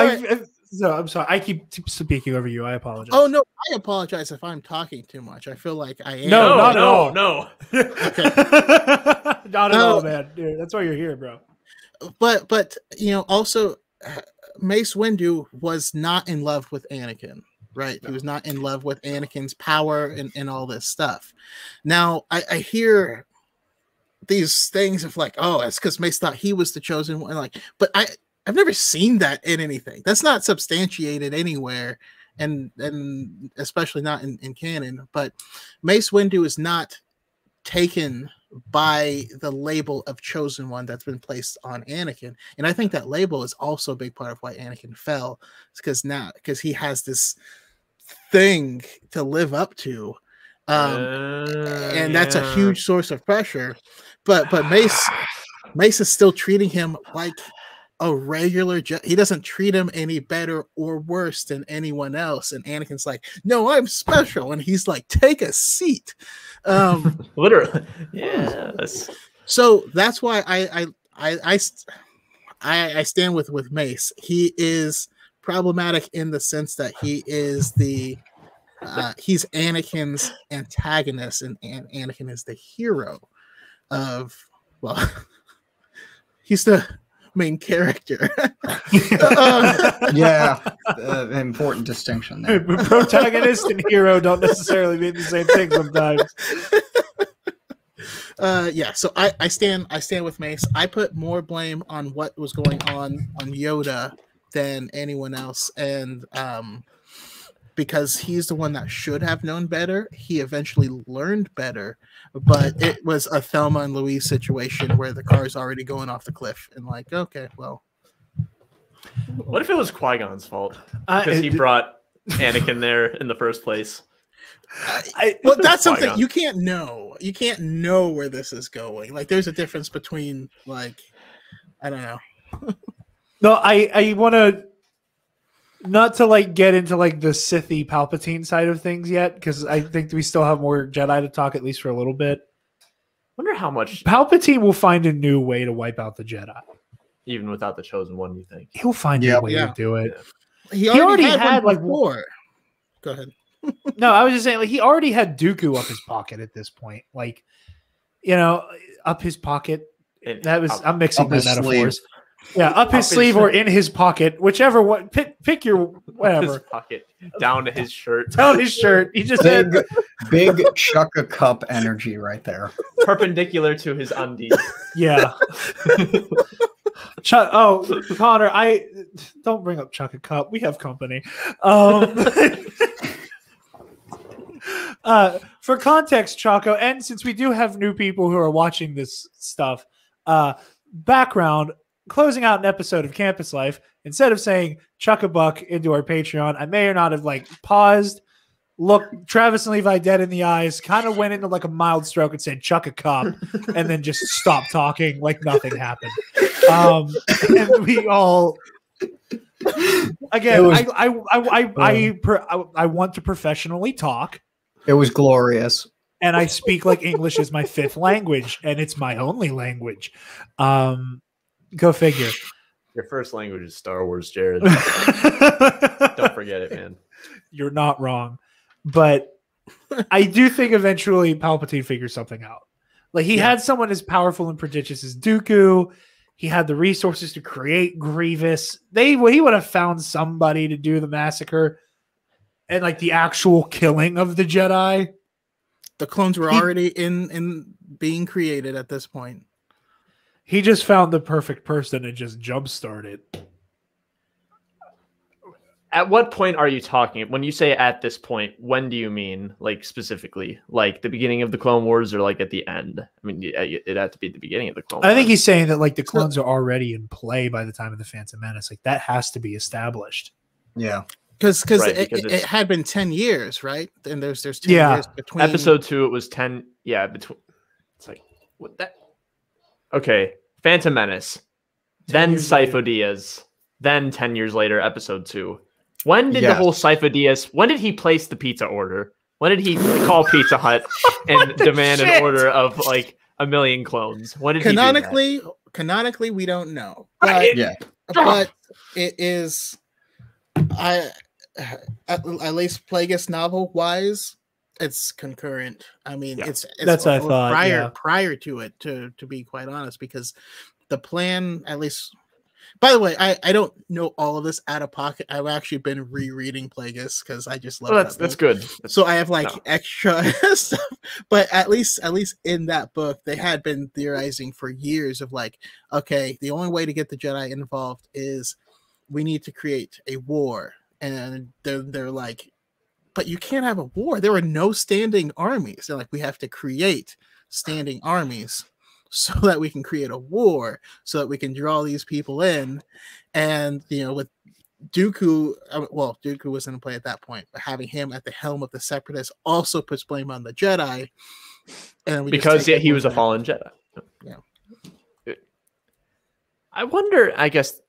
I'm sorry. I keep speaking over you. I apologize. Oh no, I apologize if I'm talking too much. I feel like I am. No, not at all. No. Okay. Not at all, man. Dude, that's why you're here, bro. But you know, also Mace Windu was not in love with Anakin, right? No. He was not in love with Anakin's power and all this stuff. Now I hear these things of like, oh, it's because Mace thought he was the chosen one. Like, but I've never seen that in anything. That's not substantiated anywhere, and especially not in canon. But Mace Windu is not taken by the label of chosen one that's been placed on Anakin, and I think that label is also a big part of why Anakin fell. It's because he has this thing to live up to, and that's a huge source of pressure. But Mace is still treating him like a regular he doesn't treat him any better or worse than anyone else, and Anakin's like, no, I'm special, and he's like, take a seat. Literally. Yes. So that's why I stand with Mace. He is problematic in the sense that he is he's Anakin's antagonist, and Anakin is the hero of, well, he's the main character. Important distinction there. Protagonist and hero don't necessarily mean the same thing sometimes. So I stand with Mace. I put more blame on what was going on Yoda than anyone else, and because he's the one that should have known better. He eventually learned better, but it was a Thelma and Louise situation where the car's already going off the cliff, and like, okay, well. What if it was Qui-Gon's fault? Because he brought Anakin there in the first place. Well, that's something you can't know. You can't know where this is going. Like, there's a difference between, like, I don't know. No, I want to not to like get into like the Sithy Palpatine side of things yet, because I think we still have more Jedi to talk, at least for a little bit. Wonder how much Palpatine will find a new way to wipe out the Jedi, even without the chosen one. You think he'll find a way to do it? Yeah. He already had like war. Go ahead. No, I was just saying, like, he already had Dooku up his pocket at this point. Like, you know, up his pocket. I'm mixing the metaphors. Sleeve. Yeah, up his sleeve or in his pocket, whichever one. pick your His whatever. pocket down to his shirt. Down his shirt. He just said, Big Chaka Cup energy right there. Perpendicular to his undies. yeah. Oh, Connor, I don't bring up Choco Cup. We have company. For context, Choco, and since we do have new people who are watching this stuff, background, closing out an episode of Campus Life, instead of saying chuck a buck into our Patreon, I may or not have like paused, looked Travis and Levi dead in the eyes, kind of went into like a mild stroke and said chuck a cup, and then just stopped talking like nothing happened. And we all again, I want to professionally talk. It was glorious. And I speak like English is my fifth language, and it's my only language. Go figure. Your first language is Star Wars, Jared. Don't forget it, man. You're not wrong. But I do think eventually Palpatine figures something out. Like he had someone as powerful and prodigious as Dooku. He had the resources to create Grievous. He would have found somebody to do the massacre and like the actual killing of the Jedi. The clones were already in being created at this point. He just found the perfect person to just jumpstart it. At what point are you talking? When you say at this point, when do you mean, like, specifically? Like the beginning of the Clone Wars or like at the end? I mean, it had to be the beginning of the Clone Wars. I think he's saying that like the clones are already in play by the time of the Phantom Menace. Like that has to be established. Yeah. Because it had been 10 years, right? And there's 10 years between episode 2. It was 10. Yeah, between. It's like what that. Okay, Phantom Menace, then Sifo Dyas, then 10 years later, episode 2. When did the whole Sifo Dyas? When did he place the pizza order? When did he call Pizza Hut and demand an order of like 1 million clones? When did canonically? he do that? Canonically, we don't know. But, but it is. At least Plagueis novel wise, it's concurrent. I mean, it's that's what I thought. Prior to it, to be quite honest, because the plan, at least. By the way, I don't know all of this out of pocket. I've actually been rereading Plagueis because I just love that's good. So I have like extra stuff, but at least in that book, they had been theorizing for years of like, okay, the only way to get the Jedi involved is we need to create a war. And they're like, but you can't have a war. There are no standing armies. They're like, we have to create standing armies so that we can create a war, so that we can draw these people in. And, with Dooku, Dooku was in play at that point, but having him at the helm of the Separatists also puts blame on the Jedi. And because he was a fallen Jedi. Yeah. I wonder, I guess.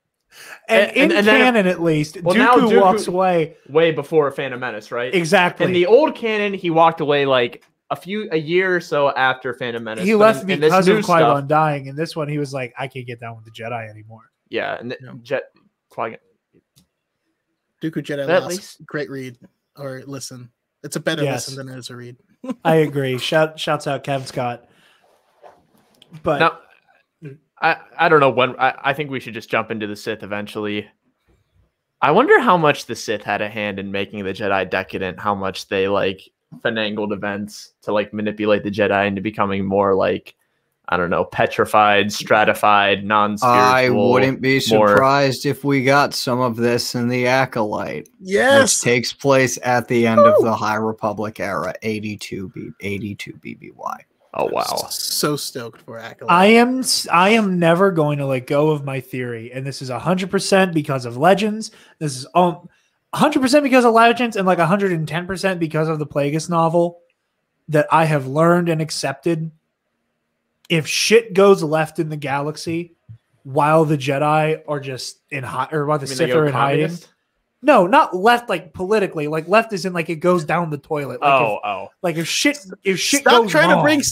And in canon, at least, Dooku walks away way before Phantom Menace, right? Exactly. In the old canon, he walked away like a year or so after Phantom Menace. He left because of Qui-Gon dying. In this one, he was like, I can't get down with the Jedi anymore. Yeah, and Qui-Gon. Dooku Jedi Lost. Great read or listen. It's a better listen than it is a read. I agree. Shouts out Kevin Scott. But now, I don't know when. I think we should just jump into the Sith eventually. I wonder how much the Sith had a hand in making the Jedi decadent. How much they like finagled events to like manipulate the Jedi into becoming more like, I don't know, petrified, stratified, non-spiritual. I wouldn't be surprised if we got some of this in the Acolyte. Yes, which takes place at the end of the High Republic era, 82 BBY. Oh wow! So stoked for Acolyte. I am never going to let go of my theory, and this is 100% because of Legends. This is 100% because of Legends, and like 110% because of the Plagueis novel. That I have learned and accepted. If shit goes left in the galaxy, while the Jedi are just while the Sith are in hiding. No, not left like politically. Like left is in like it goes down the toilet. Like like if shit Stop goes trying wrong, to bring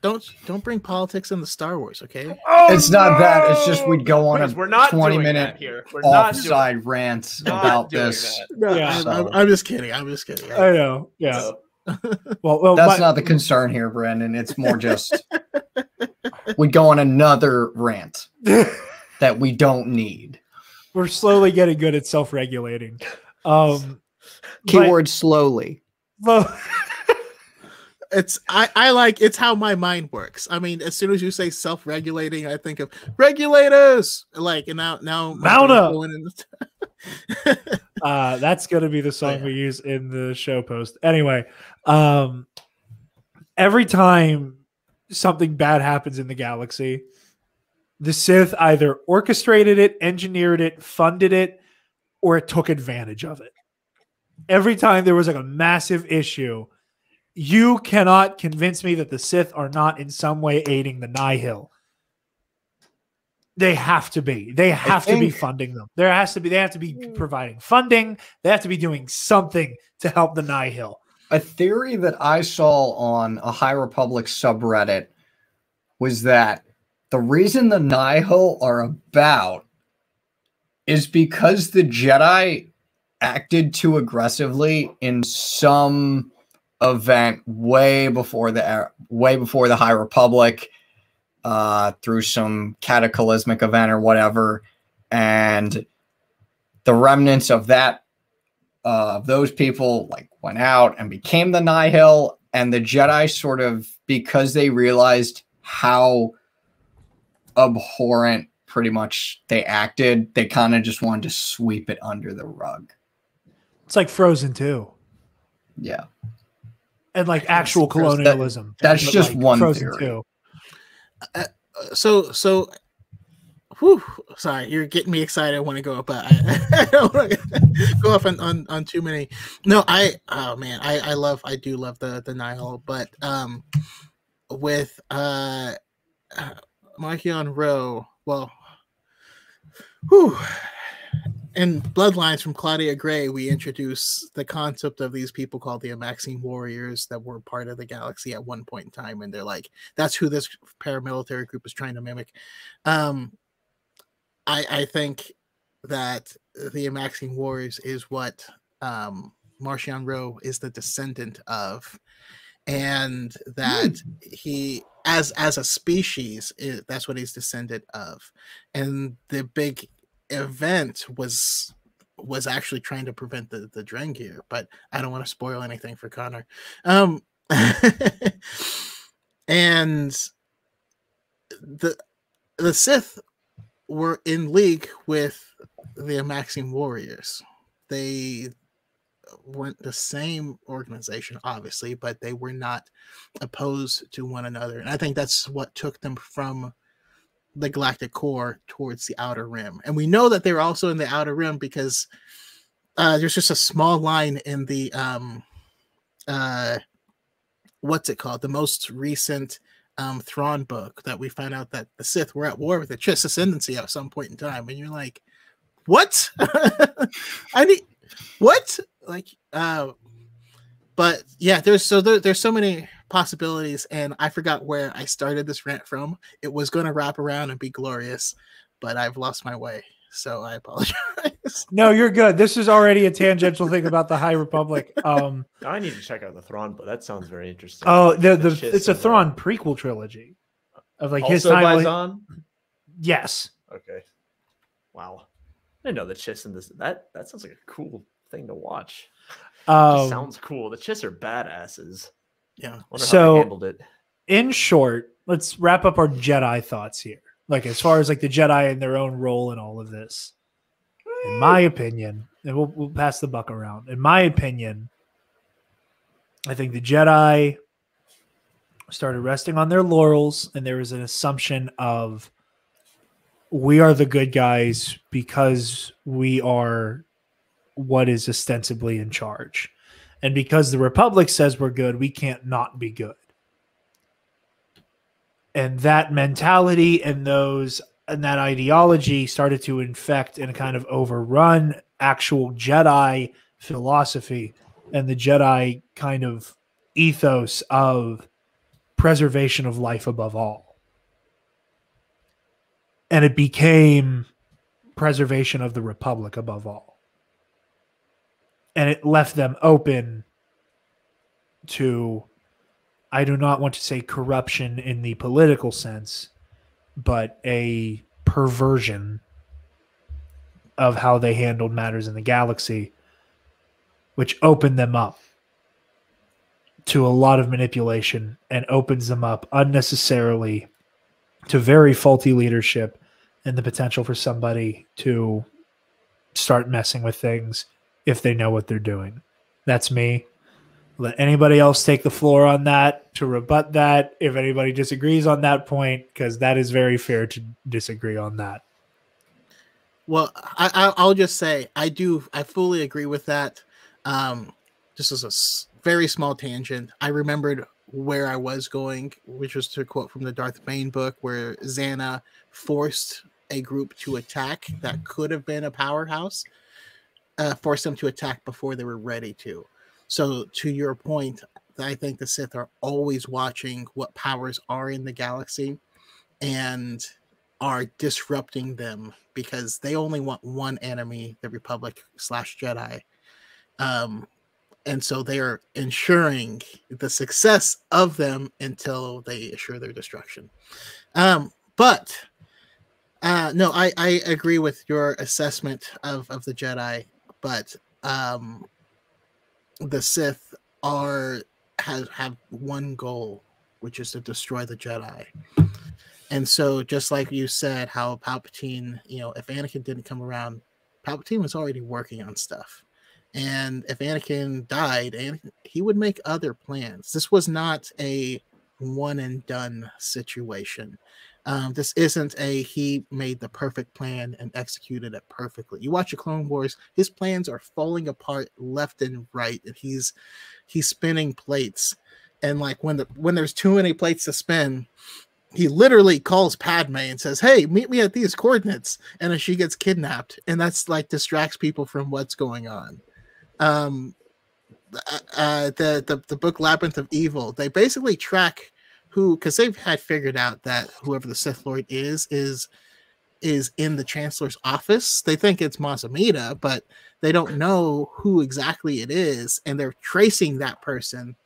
don't bring politics into Star Wars, okay? It's not that. It's just we'd go on a 20-minute offside rant about this. I'm just kidding. I'm just kidding. I know. Yeah. Well, that's not the concern here, Brandon. It's more just we'd go on another rant that we don't need. We're slowly getting good at self-regulating. Keyword slowly. Well, It's it's how my mind works. I mean, as soon as you say self-regulating, I think of regulators. Like, and now mount up. Going That's gonna be the song we use in the show post. Anyway, every time something bad happens in the galaxy, the Sith either orchestrated it, engineered it, funded it, or it took advantage of it. Every time there was like a massive issue, you cannot convince me that the Sith are not in some way aiding the Nihil. They have to be. They have to be funding them. They have to be providing funding. They have to be doing something to help the Nihil. A theory that I saw on a High Republic subreddit was that the reason the Nihil are about is because the Jedi acted too aggressively in some event way before the High Republic, through some cataclysmic event or whatever, and the remnants of that, those people like went out and became the Nihil, and the Jedi sort of, because they realized how abhorrent pretty much they acted, they kind of just wanted to sweep it under the rug. It's like Frozen 2. Yeah. And like actual colonialism. That's just like one Frozen theory. 2. So whew, sorry, you're getting me excited. I want to go up, but I don't want to go off on too many. No, I do love the Nihil, but with Marchion Rowe, well, whew, in Bloodlines from Claudia Gray, we introduce the concept of these people called the Amaxine Warriors that were part of the galaxy at one point in time, and they're like, that's who this paramilitary group is trying to mimic. I think that the Amaxine Warriors is what Marchion Rowe is the descendant of, and that he, as a species, that's what he's descendant of. And the big event was actually trying to prevent the Drengir, but I don't want to spoil anything for Connor. And the Sith were in league with the Amaxine Warriors. They weren't the same organization, obviously, but they were not opposed to one another. And I think that's what took them from the Galactic Core towards the Outer Rim. And we know that they were also in the Outer Rim because there's just a small line in the what's it called? The most recent Thrawn book that we find out that the Sith were at war with the Chiss Ascendancy at some point in time. And you're like, what? What? Like, but yeah, there's so many possibilities, and I forgot where I started this rant from. It was going to wrap around and be glorious, but I've lost my way, so I apologize. No, you're good. This is already a tangential thing about the High Republic. I need to check out the Thrawn, but that sounds very interesting. Oh, it's a Thrawn prequel trilogy of like his also time. by Zahn? Yes. Okay. Wow. I didn't know the Chiss in this. That sounds like a cool thing to watch. Sounds cool. The Chiss are badasses. Yeah. So, handled it. In short, let's wrap up our Jedi thoughts here. Like, as far as like the Jedi and their own role in all of this, in my opinion, and we'll pass the buck around. In my opinion, I think the Jedi started resting on their laurels, and there was an assumption of we are the good guys because we are what is ostensibly in charge. And because the Republic says we're good, we can't not be good. And that mentality and that ideology started to infect and kind of overrun actual Jedi philosophy and the Jedi kind of ethos of preservation of life above all. And it became preservation of the Republic above all. And it left them open to, I do not want to say corruption in the political sense, but a perversion of how they handled matters in the galaxy, which opened them up to a lot of manipulation and opens them up unnecessarily to very faulty leadership and the potential for somebody to start messing with things if they know what they're doing. That's me. Let anybody else take the floor on that to rebut that if anybody disagrees on that point, because that is very fair to disagree on that. Well, I'll just say I fully agree with that. Just as a very small tangent, I remembered where I was going, which was to a quote from the Darth Bane book, where Xana forced a group to attack that could have been a powerhouse, forced them to attack before they were ready to. So to your point, I think the Sith are always watching what powers are in the galaxy and are disrupting them because they only want one enemy, the Republic/Jedi. And so they are ensuring the success of them until they assure their destruction. No, I agree with your assessment of the Jedi, but the Sith have one goal, which is to destroy the Jedi. And so just like you said, how Palpatine, if Anakin didn't come around, Palpatine was already working on stuff. And if Anakin died, he would make other plans. This was not a one and done situation. This isn't he made the perfect plan and executed it perfectly. You watch the Clone Wars, his plans are falling apart left and right, and he's spinning plates. And like when there's too many plates to spin, he literally calls Padme and says, "Hey, meet me at these coordinates." And then she gets kidnapped, and that's like distracts people from what's going on. The book Labyrinth of Evil, they basically track because they've had figured out that whoever the Sith Lord is in the Chancellor's office. They think it's Maz Amedda, but they don't know who exactly it is, and they're tracing that person,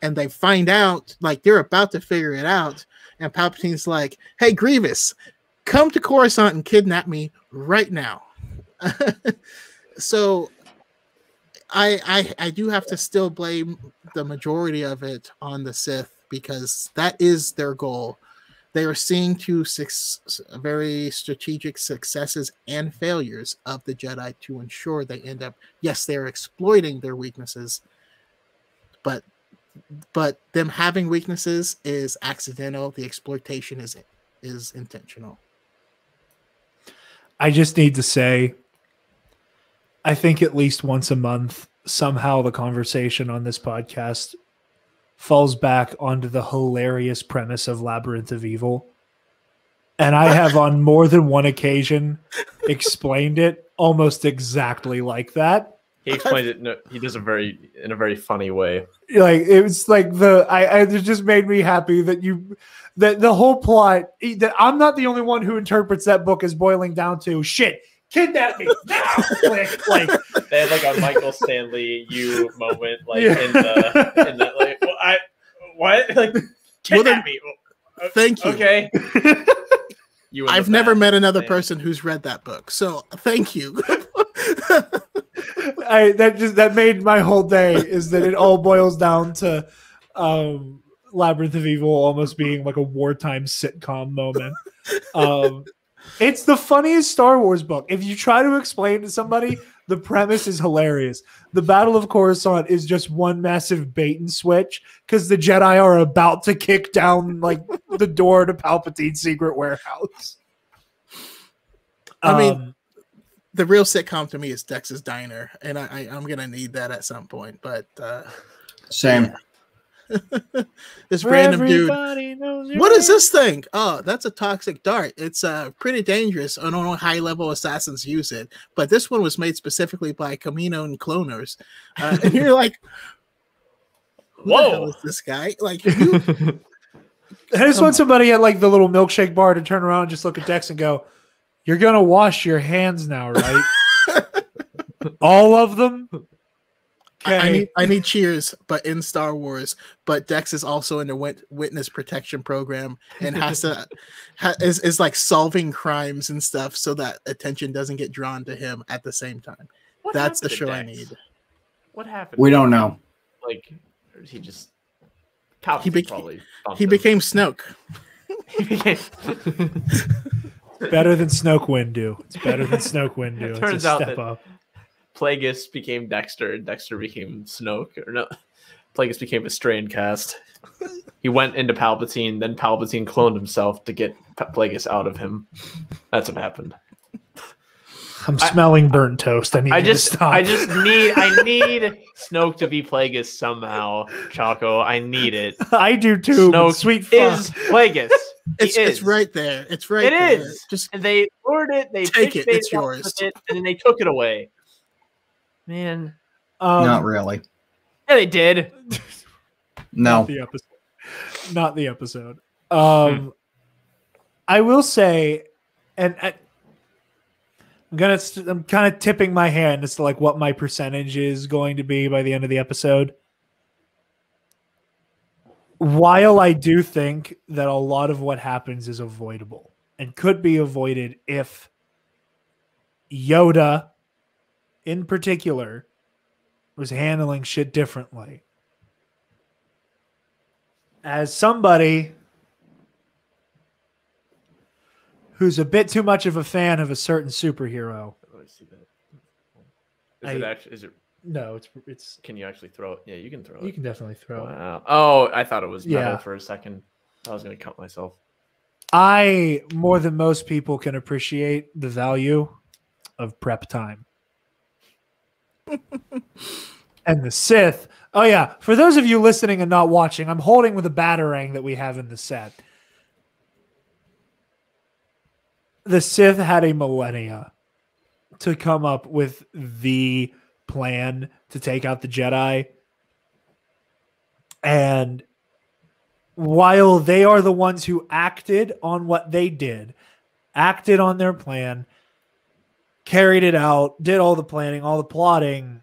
and they find out, like, they're about to figure it out, and Palpatine's like, "Hey, Grievous, come to Coruscant and kidnap me right now." So I do have to still blame the majority of it on the Sith, because that is their goal. They are seeing to very strategic successes and failures of the Jedi to ensure they end up, yes, they're exploiting their weaknesses, but them having weaknesses is accidental. The exploitation is intentional. I just need to say, I think at least once a month, somehow the conversation on this podcast falls back onto the hilarious premise of Labyrinth of Evil. And I have on more than one occasion explained it almost exactly like that. He explained it. No, he does in a very funny way. Like, it was like it just made me happy that the whole plot, that I'm not the only one who interprets that book as boiling down to shit. Kidnap me now! like they had like a Michael Stanley moment, like in the like, what? Like, kidnap me. Thank you. Okay. I've never met another person who's read that book, so thank you. That made my whole day, is that it all boils down to Labyrinth of Evil almost being like a wartime sitcom moment. It's the funniest Star Wars book. If you try to explain to somebody, the premise is hilarious. The Battle of Coruscant is just one massive bait and switch because the Jedi are about to kick down like the door to Palpatine's secret warehouse. I mean, the real sitcom to me is Dex's Diner, and I'm gonna need that at some point. But same. Yeah. This random dude. What is this thing? Oh, that's a toxic dart. It's pretty dangerous. I don't know high level assassins use it, but this one was made specifically by Camino and cloners. And you're like, who the hell is this guy? Like, I just want somebody at like the little milkshake bar to turn around and just look at Dex and go, "You're gonna wash your hands now, right?" All of them. I need cheers, but in Star Wars. But Dex is also in the witness protection program and has to is like solving crimes and stuff so that attention doesn't get drawn to him at the same time. That's the show Dex? I need. What happened? We don't know. Like, he just he became Snoke. He became better than Snoke Windu. It's better than Snoke Windu. Turns it's a out step that up. Plagueis became Dexter, and Dexter became Snoke. Or no, Plagueis became a strain cast. He went into Palpatine, then Palpatine cloned himself to get Plagueis out of him. That's what happened. I'm smelling burnt toast. I need to stop. I need Snoke to be Plagueis somehow, Choco. I need it. I do too. Snoke sweet is Plagueis. It's right there. It's right it there. It is. And they ordered it. They take it. It's yours. And then they took it away. Man. Not really. Yeah, they did. No. Not the episode. I will say, and I'm kind of tipping my hand as to like what my percentage is going to be by the end of the episode. While I do think that a lot of what happens is avoidable and could be avoided if Yoda, in particular, was handling shit differently. As somebody who's a bit too much of a fan of a certain superhero. I see that. Is it no, it's can you actually throw it? Yeah, you can throw it. You can definitely throw it. Wow. Oh, I thought it was metal for a second. I was going to cut myself. I, more than most people, can appreciate the value of prep time. And the Sith. Oh, yeah. For those of you listening and not watching, I'm holding with a batarang that we have in the set. The Sith had a millennia to come up with the plan to take out the Jedi. And while they are the ones who acted on what they did, acted on their plan, carried it out, did all the planning, all the plotting,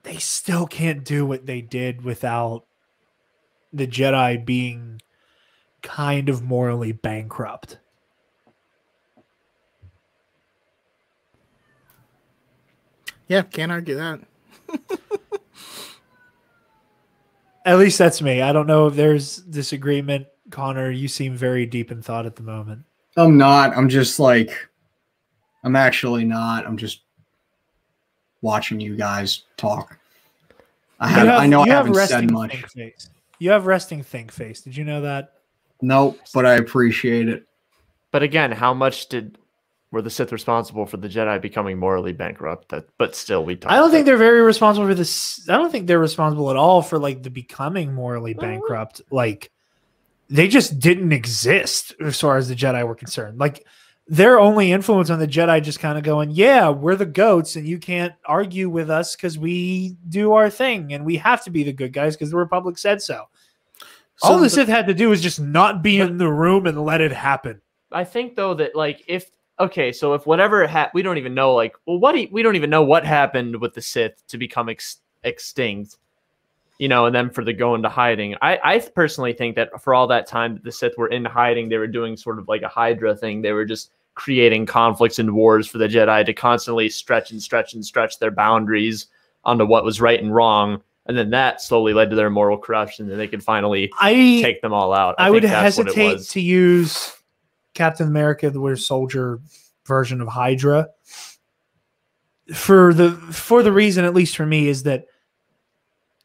they still can't do what they did without the Jedi being kind of morally bankrupt. Yeah, can't argue that. At least that's me. I don't know if there's disagreement. Connor, you seem very deep in thought at the moment. I'm not. I'm just like, I'm actually not. I'm just watching you guys talk. I know I haven't said much. You have resting think face. Did you know that? Nope, but I appreciate it. But again, how much were the Sith responsible for the Jedi becoming morally bankrupt? But still, I don't think they're very responsible for this. I don't think they're responsible at all for like the becoming morally bankrupt. Like they just didn't exist as far as the Jedi were concerned. Like their only influence on the Jedi just kind of going, yeah, we're the goats and you can't argue with us because we do our thing and we have to be the good guys because the Republic said so. All the Sith had to do was just not be in the room and let it happen. I think though that like if whatever we don't even know, like, well, we don't even know what happened with the Sith to become extinct, and then for the go into hiding. I personally think that for all that time that the Sith were in hiding, they were doing sort of like a Hydra thing. They were just creating conflicts and wars for the Jedi to constantly stretch their boundaries onto what was right and wrong. And then that slowly led to their moral corruption, and they could finally take them all out. I would hesitate to use Captain America, the Winter Soldier version of Hydra for the reason, at least for me, is that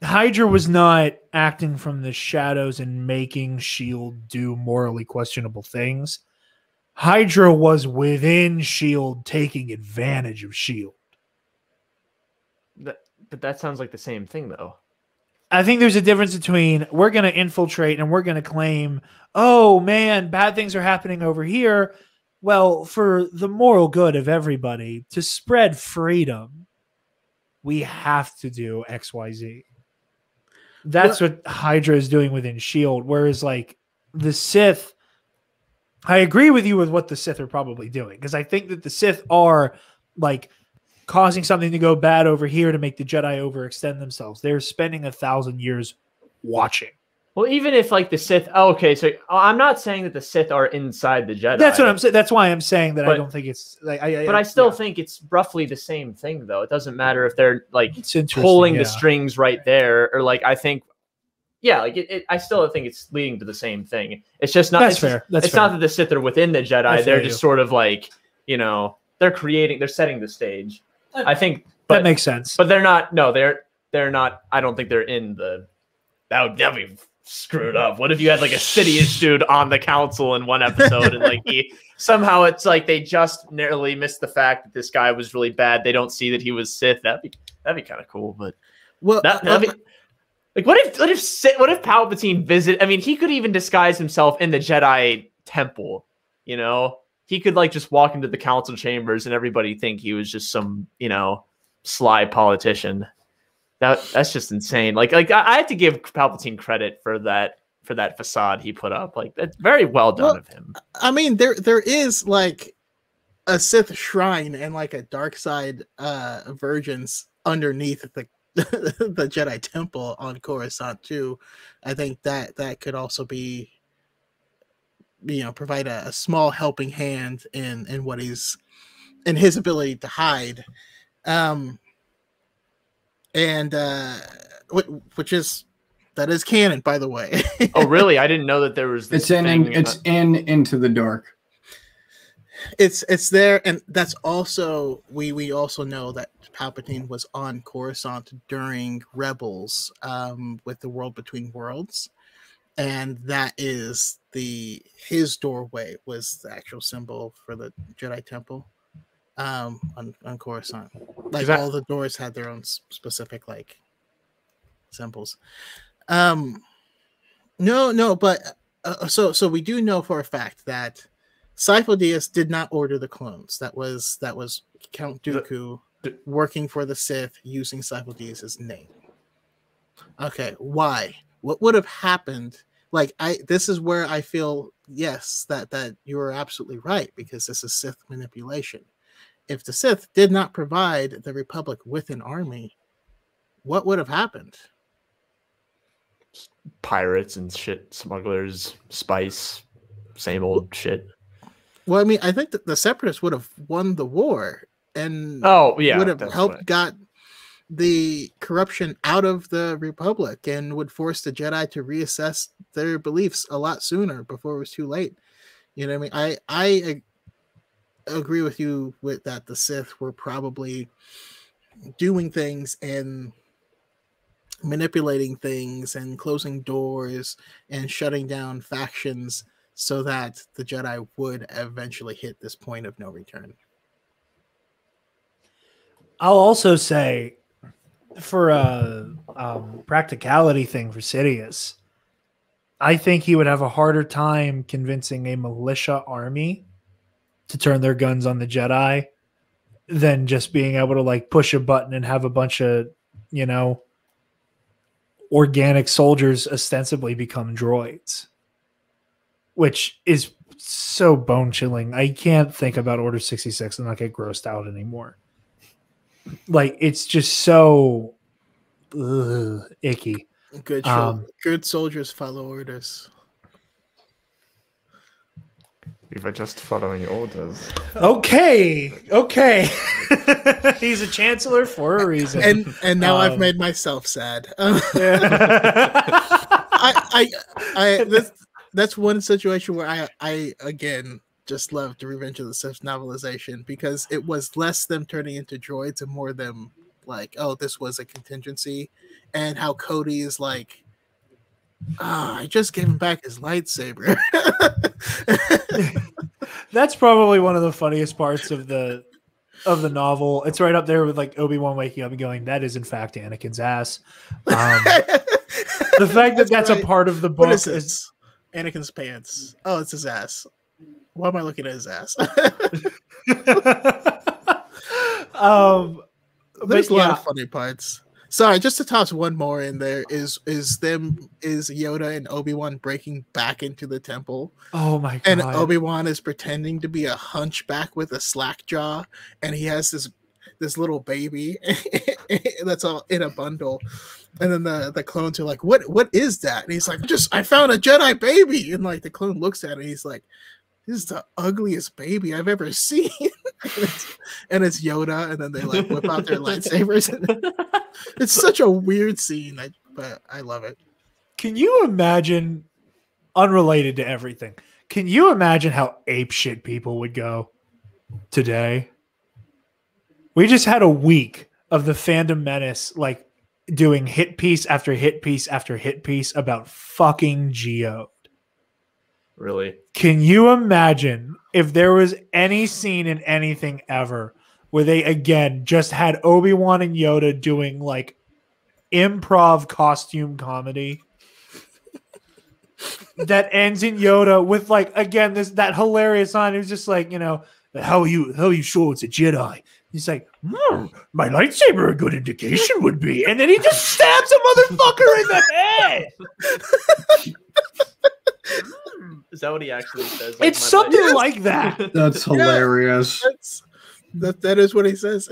Hydra was not acting from the shadows and making S.H.I.E.L.D. do morally questionable things. Hydra was within S.H.I.E.L.D. taking advantage of S.H.I.E.L.D. But that sounds like the same thing, though. I think there's a difference between we're going to infiltrate and we're going to claim, oh, man, bad things are happening over here. Well, for the moral good of everybody, to spread freedom, we have to do X, Y, Z. That's what Hydra is doing within S.H.I.E.L.D. Whereas, like, the Sith, I agree with you with what the Sith are probably doing. Because I think that the Sith are, like, causing something to go bad over here to make the Jedi overextend themselves. They're spending 1,000 years watching. Well, even if like the Sith, so I'm not saying that the Sith are inside the Jedi. That's what I'm saying. That's why I'm saying that I don't think it's like. I still think it's roughly the same thing, though. It doesn't matter if they're like pulling the strings right there, or like I think, I still think it's leading to the same thing. It's just not. That's fair. It's not that the Sith are within the Jedi. They're just sort of like they're setting the stage. I think that makes sense. But they're not. No, they're not. I don't think they're in the. That'd be screwed up. What if you had like a Sidious dude on the council in one episode and like somehow it's like they just narrowly missed the fact that this guy was really bad. They don't see that he was Sith. That'd be kind of cool. But that'd be, like what if Palpatine visit? I mean, he could even disguise himself in the Jedi temple. He could like just walk into the council chambers and everybody think he was just some sly politician. That's just insane. Like I have to give Palpatine credit for that facade he put up. Like that's very well done of him. I mean, there is like a Sith shrine and like a dark side virgins underneath the the Jedi temple on Coruscant too. I think that could also be provide a small helping hand in what he's in his ability to hide. And which is canon, by the way. Oh, really? I didn't know that there was this. It's in Into the Dark. It's there, and that's also we also know that Palpatine was on Coruscant during Rebels, with the World Between Worlds, and that is his doorway was the actual symbol for the Jedi Temple. On Coruscant, like all the doors had their own specific like symbols. No, but so we do know for a fact that Sifo Dyas did not order the clones. That was Count Dooku working for the Sith using Sifo Dyas' name. Okay, why? What would have happened? Like this is where I feel that you are absolutely right, because this is Sith manipulation. If the Sith did not provide the Republic with an army, what would have happened? Pirates and shit, smugglers, spice, same old shit. Well, I mean, I think that the Separatists would have won the war and would have helped got the corruption out of the Republic and would force the Jedi to reassess their beliefs a lot sooner before it was too late. You know what I mean? I agree with you with that the Sith were probably doing things and manipulating things and closing doors and shutting down factions so that the Jedi would eventually hit this point of no return. I'll also say, for a practicality thing for Sidious, I think he would have a harder time convincing a militia army to turn their guns on the Jedi than just being able to like push a button and have a bunch of, organic soldiers ostensibly become droids, which is so bone chilling. I can't think about Order 66 and not get grossed out anymore. Like it's just so icky. Good soldiers follow orders. We were just following orders. Okay. He's a chancellor for a reason. And now I've made myself sad. That's one situation where I again just loved the Revenge of the Sith novelization, because it was less them turning into droids and more them like, oh, this was a contingency, and how Cody is like, I just gave him back his lightsaber. That's probably one of the funniest parts of the novel. It's right up there with like Obi-Wan waking up and going, that is in fact Anakin's ass. The fact that that's a part of the book is Anakin's pants. Oh, it's his ass. Why am I looking at his ass? There's a lot of funny parts. Sorry, just to toss one more in there is Yoda and Obi-Wan breaking back into the temple. Oh my god. And Obi-Wan is pretending to be a hunchback with a slack jaw, and he has this little baby that's all in a bundle. And then the clones are like, what is that? And he's like, I found a Jedi baby. And like the clone looks at it and he's like, this is the ugliest baby I've ever seen. and it's Yoda, and then they like whip out their lightsabers. It's such a weird scene, but I love it. Can you imagine, unrelated to everything, can you imagine how apeshit people would go today? We just had a week of the Fandom Menace, like doing hit piece after hit piece after hit piece about fucking Geode. Really? Can you imagine if there was any scene in anything ever where they again just had Obi-Wan and Yoda doing like improv costume comedy that ends in Yoda with like again that hilarious line? It was just like, you know, how are you sure it's a Jedi? He's like, my lightsaber, a good indication would be, and then he just stabs a motherfucker in the head. Is that what he actually says? Like, it's something like that. That's hilarious. Yeah, that is what he says.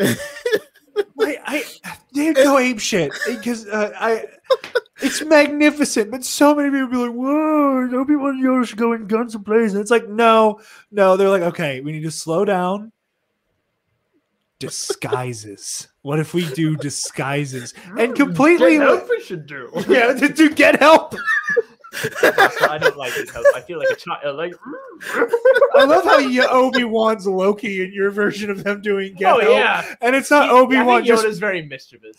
They go ape shit because it's magnificent, but so many people be like, "Whoa, Obi-Wan and Yoda should go in guns blazing." It's like, no, they're like, okay, we need to slow down. Disguises. What if we do disguises and completely? Get help we should do. Yeah, to get help. I don't like it. I feel like a child. Like, I love how Obi-Wan's Loki in your version of them doing Get Help. Yeah, and it's not Obi-Wan. I think Yoda's very mischievous.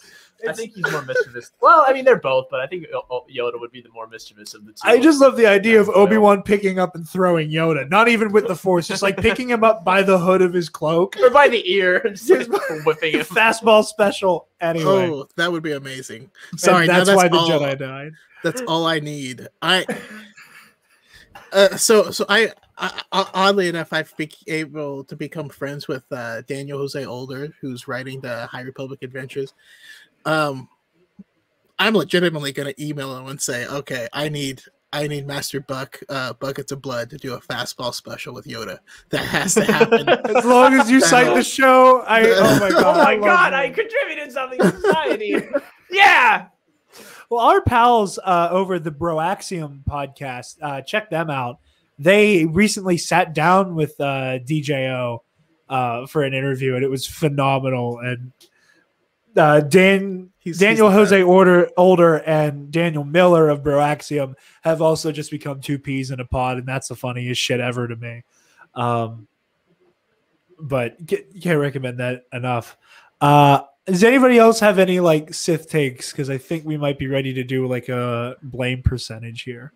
I think he's more mischievous. Well, I mean, they're both, but I think Yoda would be the more mischievous of the two. I just love the idea of Obi-Wan picking up and throwing Yoda, not even with the Force, just like picking him up by the hood of his cloak or by the ear, and just whipping him. Fastball special. Anyway, oh, that would be amazing. Sorry, that's why the Jedi died. That's all I need. So oddly enough, I've been able to become friends with Daniel Jose Older, who's writing the High Republic Adventures. I'm legitimately going to email him and say, okay, I need Master Buck, Buckets of Blood to do a fastball special with Yoda. That has to happen. As long as you cite the show, oh my god, I contributed something to society. Yeah. Well, our pals over the Broaxium podcast, check them out. They recently sat down with DJO for an interview, and it was phenomenal. And Daniel Jose Older and Daniel Miller of Broaxium have also just become two peas in a pod, and that's the funniest shit ever to me. But can't recommend that enough. Does anybody else have any like Sith takes? Because I think we might be ready to do like a blame percentage here.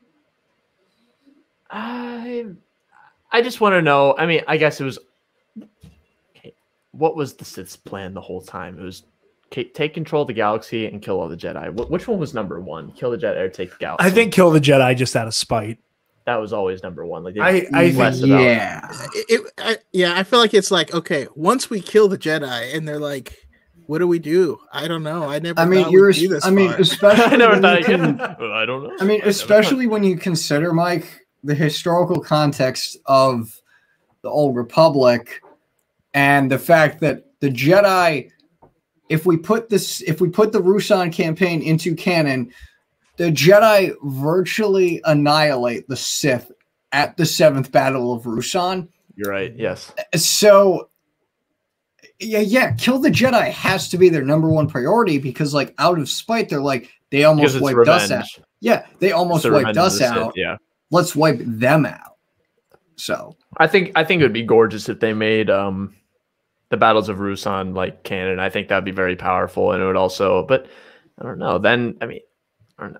I just want to know. I mean, I guess it was. Okay, what was the Sith's plan the whole time? It was take control of the galaxy and kill all the Jedi. Which one was number one? Kill the Jedi or take the galaxy? I think kill the Jedi just out of spite. That was always number one. Like I think, yeah. I feel like it's like, okay, once we kill the Jedi, and they're like, what do we do? I don't know. I never. Especially. I don't know. I mean, especially when you consider, Mike, the historical context of the Old Republic, and the fact that the Jedi, if we put the Ruusan campaign into canon, the Jedi virtually annihilate the Sith at the 7th Battle of Ruusan. You're right. Yes. So. Yeah, kill the Jedi has to be their number one priority because, like, out of spite, they're like, they almost wiped us out. Yeah, they almost wiped us out. Yeah, let's wipe them out. So I think it would be gorgeous if they made the Battles of Ruusan like canon. I think that'd be very powerful, and it would also. But I don't know. Then I don't know.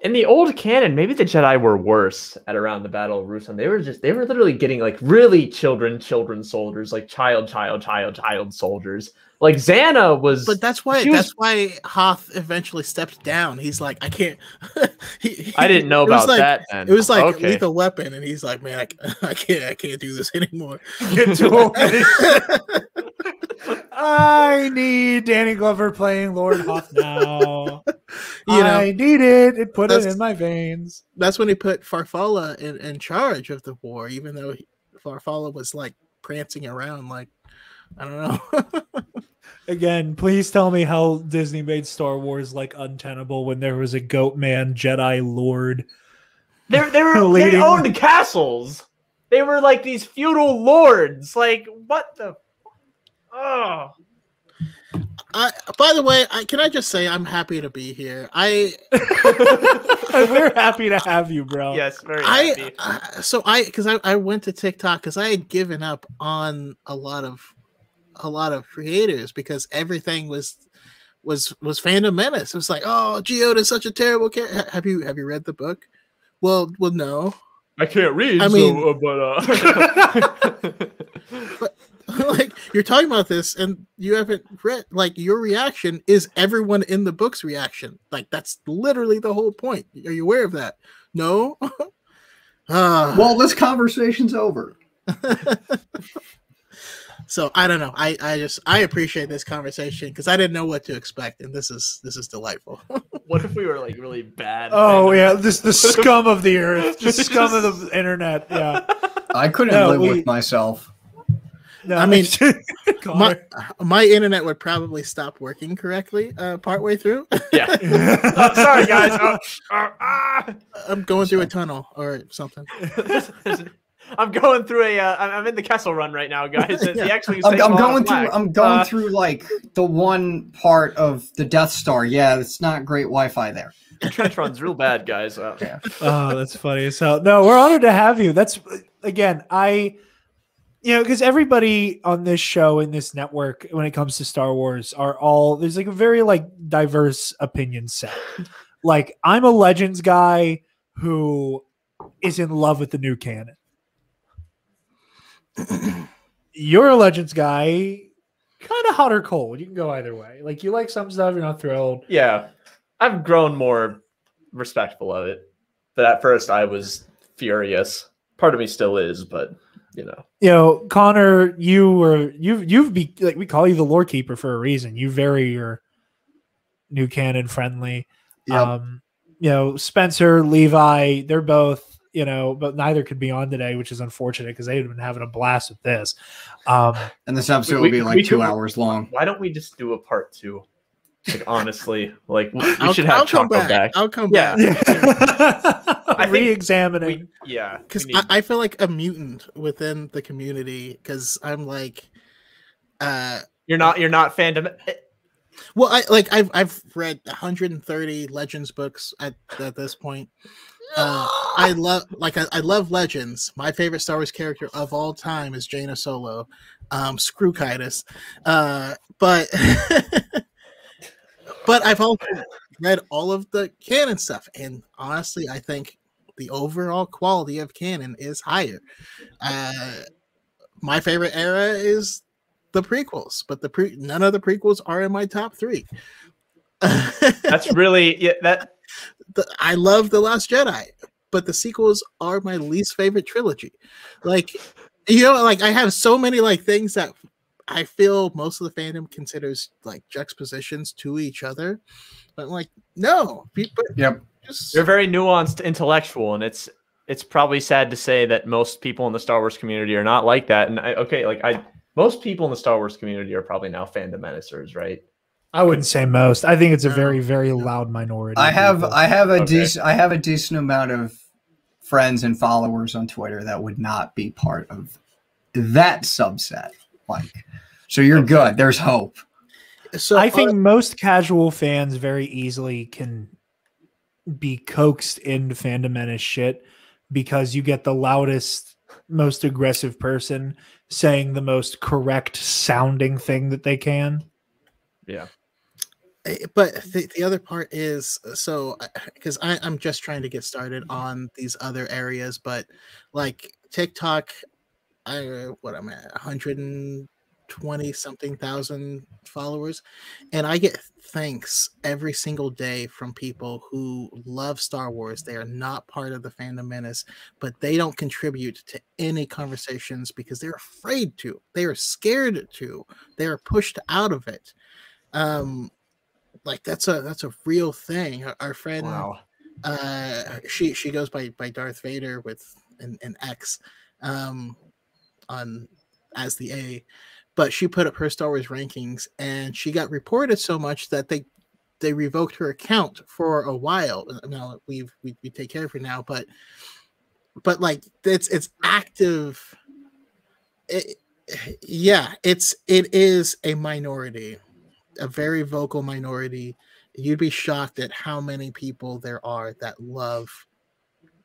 In the old canon, maybe the Jedi were worse at around the Battle of Ruusan. They were literally getting like really children soldiers, like child soldiers. Like Xana was. But that's why Hoth eventually stepped down. He's like, I can't. I didn't know about that. Then. It was like Lethal Weapon, and he's like, man, I can't do this anymore. Get too old. I need Danny Glover playing Lord Hoth now. I need it. It put it in my veins. That's when he put Farfalla in charge of the war, even though Farfalla was like prancing around like I don't know. Again, please tell me how Disney made Star Wars like untenable when there was a goat man Jedi Lord. They owned castles. They were like these feudal lords. Like what the? Oh. By the way, can I just say I'm happy to be here. We're happy to have you, bro. Yes, very happy. Because I went to TikTok because I had given up on a lot of creators because everything was Phantom Menace. It was like, oh, Geoda's such a terrible character. Have you read the book? Well, no. I can't read. I mean, but like you're talking about this and you haven't read. Like your reaction is everyone in the book's reaction. Like that's literally the whole point. Are you aware of that? No. Well, this conversation's over. So I don't know. I appreciate this conversation because I didn't know what to expect, and this is delightful. What if we were like really bad? Oh yeah, the scum of the earth, the scum of the internet. Yeah, I couldn't live with myself. No, I mean, my internet would probably stop working correctly partway through. Yeah. Sorry, guys. I'm going through a tunnel or something. I'm going through I'm in the Kessel Run right now, guys. Yeah. I'm going through like the one part of the Death Star. Yeah, it's not great Wi-Fi there. Trench Run's real bad, guys. Yeah. Oh, that's funny. So no, we're honored to have you. That's again, because everybody on this show in this network, when it comes to Star Wars, there's like a very like diverse opinion set. Like I'm a Legends guy who is in love with the new canon. You're a Legends guy, kind of hot or cold. You can go either way. Like you like some stuff, you're not thrilled. Yeah, I've grown more respectful of it, but at first I was furious. Part of me still is, but Connor, you've be like we call you the lore keeper for a reason. You are new canon friendly. Yep. Spencer, Levi, they're both. But neither could be on today, which is unfortunate because they'd been having a blast with this. And this episode will be like 2 hours long. Why don't we just do a part 2? Like honestly, like we should I'll have come Choco back. I'll come back. Re-examining. Because I feel like a mutant within the community because I'm like, you're not fandom. Well, I've read 130 Legends books at this point. I love Legends. My favorite Star Wars character of all time is Jaina Solo. Screw Kaitis. But I've also read all of the canon stuff, and honestly, I think the overall quality of canon is higher. My favorite era is the prequels, but none of the prequels are in my top 3. That's really I love The Last Jedi, but the sequels are my least favorite trilogy. Like, I have so many like things that I feel most of the fandom considers like juxtapositions to each other. But like, no. Yep. You're very nuanced intellectual, and it's probably sad to say that most people in the Star Wars community are not like that. And most people in the Star Wars community are probably now fandom menacers, right? I wouldn't say most. I think it's a very, very loud minority. I have a decent amount of friends and followers on Twitter that would not be part of that subset. So you're good. There's hope. So I think most casual fans very easily can be coaxed into fandom menace shit because you get the loudest, most aggressive person saying the most correct sounding thing that they can. Yeah. But the other part is because I'm just trying to get started on these other areas, but like TikTok, I'm at 120 something thousand followers, and I get thanks every single day from people who love Star Wars. They are not part of the fandom menace, but they don't contribute to any conversations because they're afraid to. They are scared to. They are pushed out of it. Like that's a real thing. Our friend, wow. She goes by Darth Vader with an X, on as the A, but she put up her Star Wars rankings, and she got reported so much that they revoked her account for a while. Now we take care of her now, but like it's active. It is a minority, a very vocal minority. You'd be shocked at how many people there are that love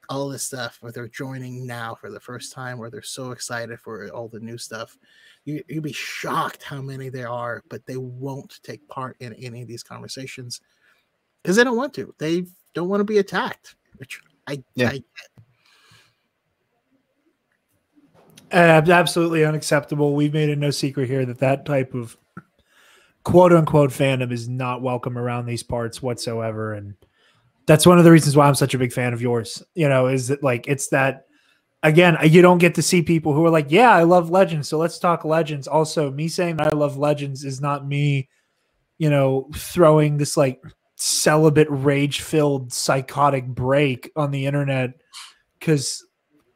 all this stuff, or they're joining now for the first time, or they're so excited for all the new stuff. You'd be shocked how many there are, but they won't take part in any of these conversations because they don't want to. They don't want to be attacked, which I absolutely unacceptable. We've made it no secret here that type of quote unquote fandom is not welcome around these parts whatsoever. And that's one of the reasons why I'm such a big fan of yours, is that like, it's that, again, you don't get to see people who are like, yeah, I love Legends, so let's talk Legends. Also, me saying that I love Legends is not me, throwing this like celibate rage-filled psychotic break on the internet because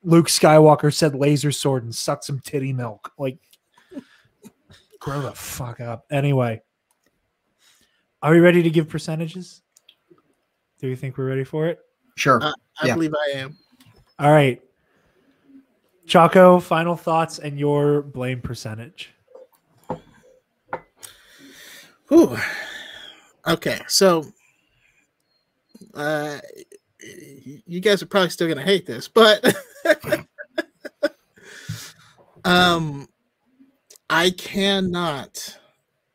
Luke Skywalker said laser sword and suck some titty milk. Like, grow the fuck up. Anyway, are we ready to give percentages? Do you think we're ready for it? Sure. I believe I am. All right. Choco, final thoughts and your blame percentage. Whew. Okay, so you guys are probably still going to hate this, but I cannot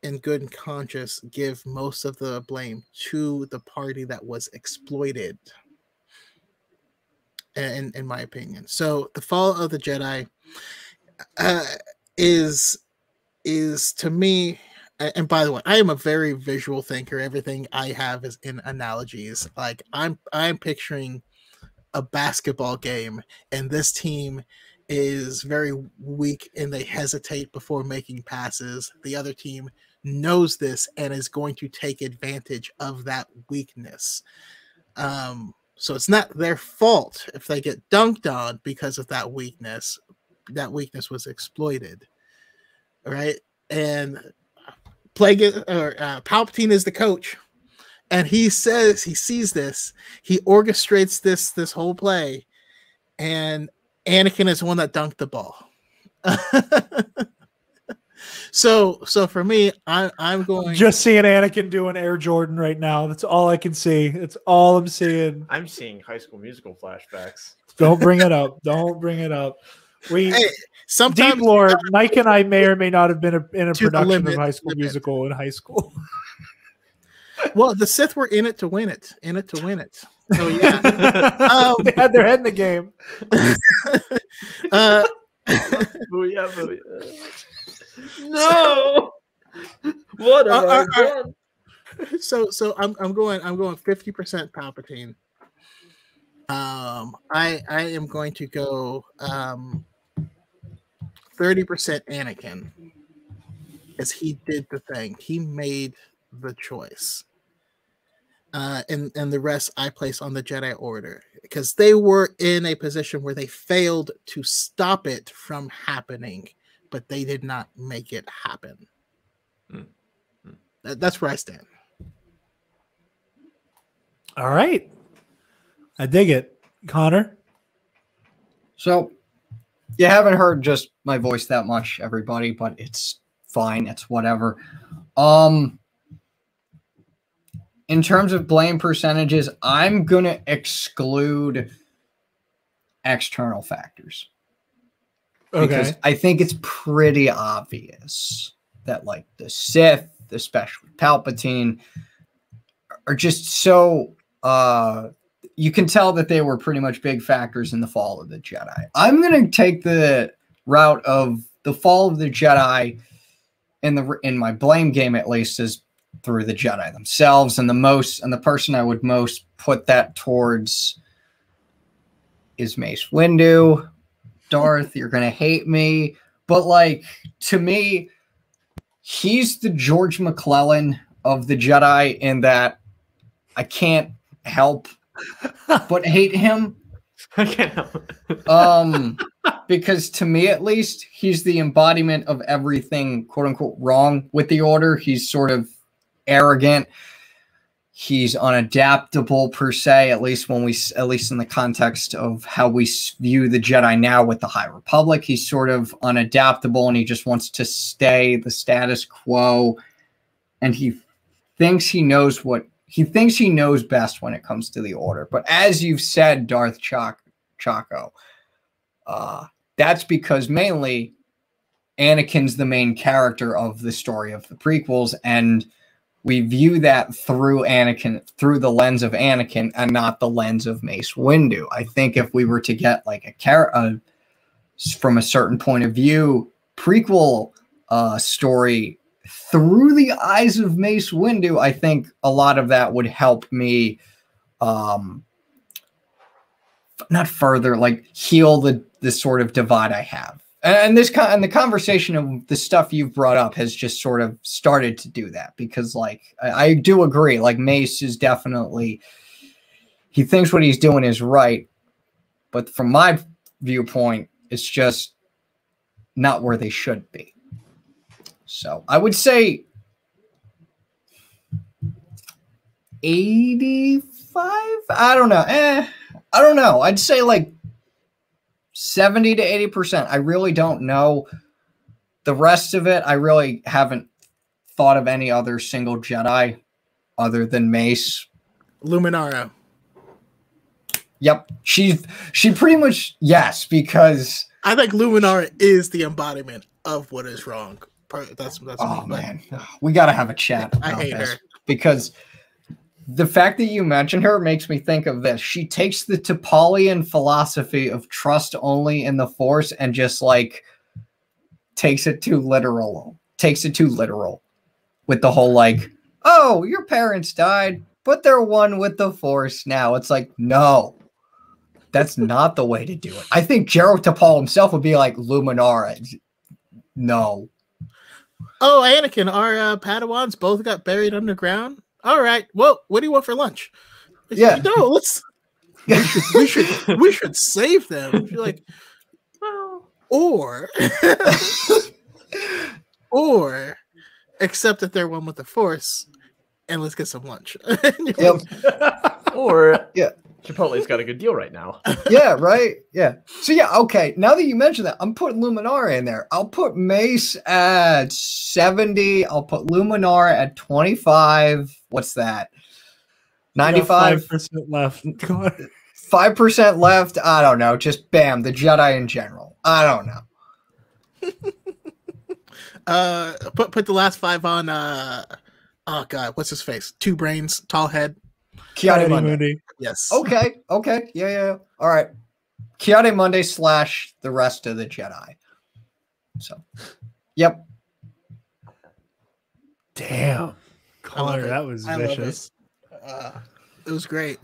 in good conscience give most of the blame to the party that was exploited, in my opinion. So the fall of the Jedi is to me, and by the way, I am a very visual thinker. Everything I have is in analogies. Like I'm picturing a basketball game, and this team is very weak and they hesitate before making passes. The other team knows this and is going to take advantage of that weakness. So it's not their fault if they get dunked on because of that weakness. That weakness was exploited, right? And Palpatine is the coach, and he says he sees this, he orchestrates this whole play, and Anakin is the one that dunked the ball. So for me, I'm going just seeing Anakin doing Air Jordan right now. That's all I can see. That's all I'm seeing. I'm seeing High School Musical flashbacks. Don't bring it up. Don't bring it up. Sometimes deep lore, Mike and I may or may not have been in a production of High School Musical in high school. Well, the Sith were in it to win it. So yeah, they had their head in the game. Booyah. No. What have I done? So I'm going 50% Palpatine. I am going to go 30% Anakin, as he did the thing. He made the choice. And the rest I place on the Jedi Order, because they were in a position where they failed to stop it from happening, but they did not make it happen. That's where I stand. All right. I dig it. Connor? So you haven't heard just my voice that much, everybody, but it's fine. It's whatever. In terms of blame percentages, I'm going to exclude external factors. Okay. Because I think it's pretty obvious that, like, the Sith, especially Palpatine, are just so... you can tell that they were pretty much big factors in the fall of the Jedi. I'm going to take the route of the fall of the Jedi in my blame game, at least, is through the Jedi themselves, and the person I would most put that towards is Mace Windu. Darth, you're gonna hate me, but like, to me, he's the George McClellan of the Jedi, in that I can't help but hate him. I can't help. because to me, at least, he's the embodiment of everything, quote unquote, wrong with the Order. He's sort of arrogant. He's unadaptable per se, at least in the context of how we view the Jedi now with the High Republic. He's sort of unadaptable, and he just wants to stay the status quo. And he thinks he knows best when it comes to the Order. But as you've said, Darth Chaco, that's because mainly Anakin's the main character of the story of the prequels, and we view that through the lens of Anakin and not the lens of Mace Windu. I think if we were to get like from a certain point of view, prequel story through the eyes of Mace Windu, I think a lot of that would help me not further like heal the sort of divide I have. And the conversation of the stuff you've brought up has just sort of started to do that, because like I do agree, like Mace is definitely, he thinks what he's doing is right, but from my viewpoint, it's just not where they should be. So I would say 85. I don't know. I'd say like 70 to 80%. I really don't know. The rest of it, I really haven't thought of any other single Jedi other than Mace. Luminara. Yep. She pretty much, yes, because I think Luminara is the embodiment of what is wrong. That's oh man. We gotta have a chat about I hate this, her. because the fact that you mentioned her makes me think of this. She takes the T'Polian philosophy of trust only in the Force and just like takes it too literal with the whole like, oh, your parents died, but they're one with the Force now. It's like, no, that's not the way to do it. I think Jaro T'Pol himself would be like, Luminara, no. Oh, Anakin, our Padawans both got buried underground. All right. Well, what do you want for lunch? Yeah. No, let's. We should save them. You're like, well, or accept that they're one with the Force, and let's get some lunch. Yep. Or yeah, Chipotle's got a good deal right now. Yeah, right. Yeah. So yeah, okay. Now that you mentioned that, I'm putting Luminara in there. I'll put Mace at 70. I'll put Luminara at 25. What's that? 95? 5% left. 5% left. I don't know. Just bam, the Jedi in general. I don't know. Put the last 5 on oh god, what's his face? 2 brains, tall head. Kiade-Mundi. Yes. Okay. Yeah. All right. Kiade-Mundi / the rest of the Jedi. So, yep. Damn. Connor, that was vicious. It was great.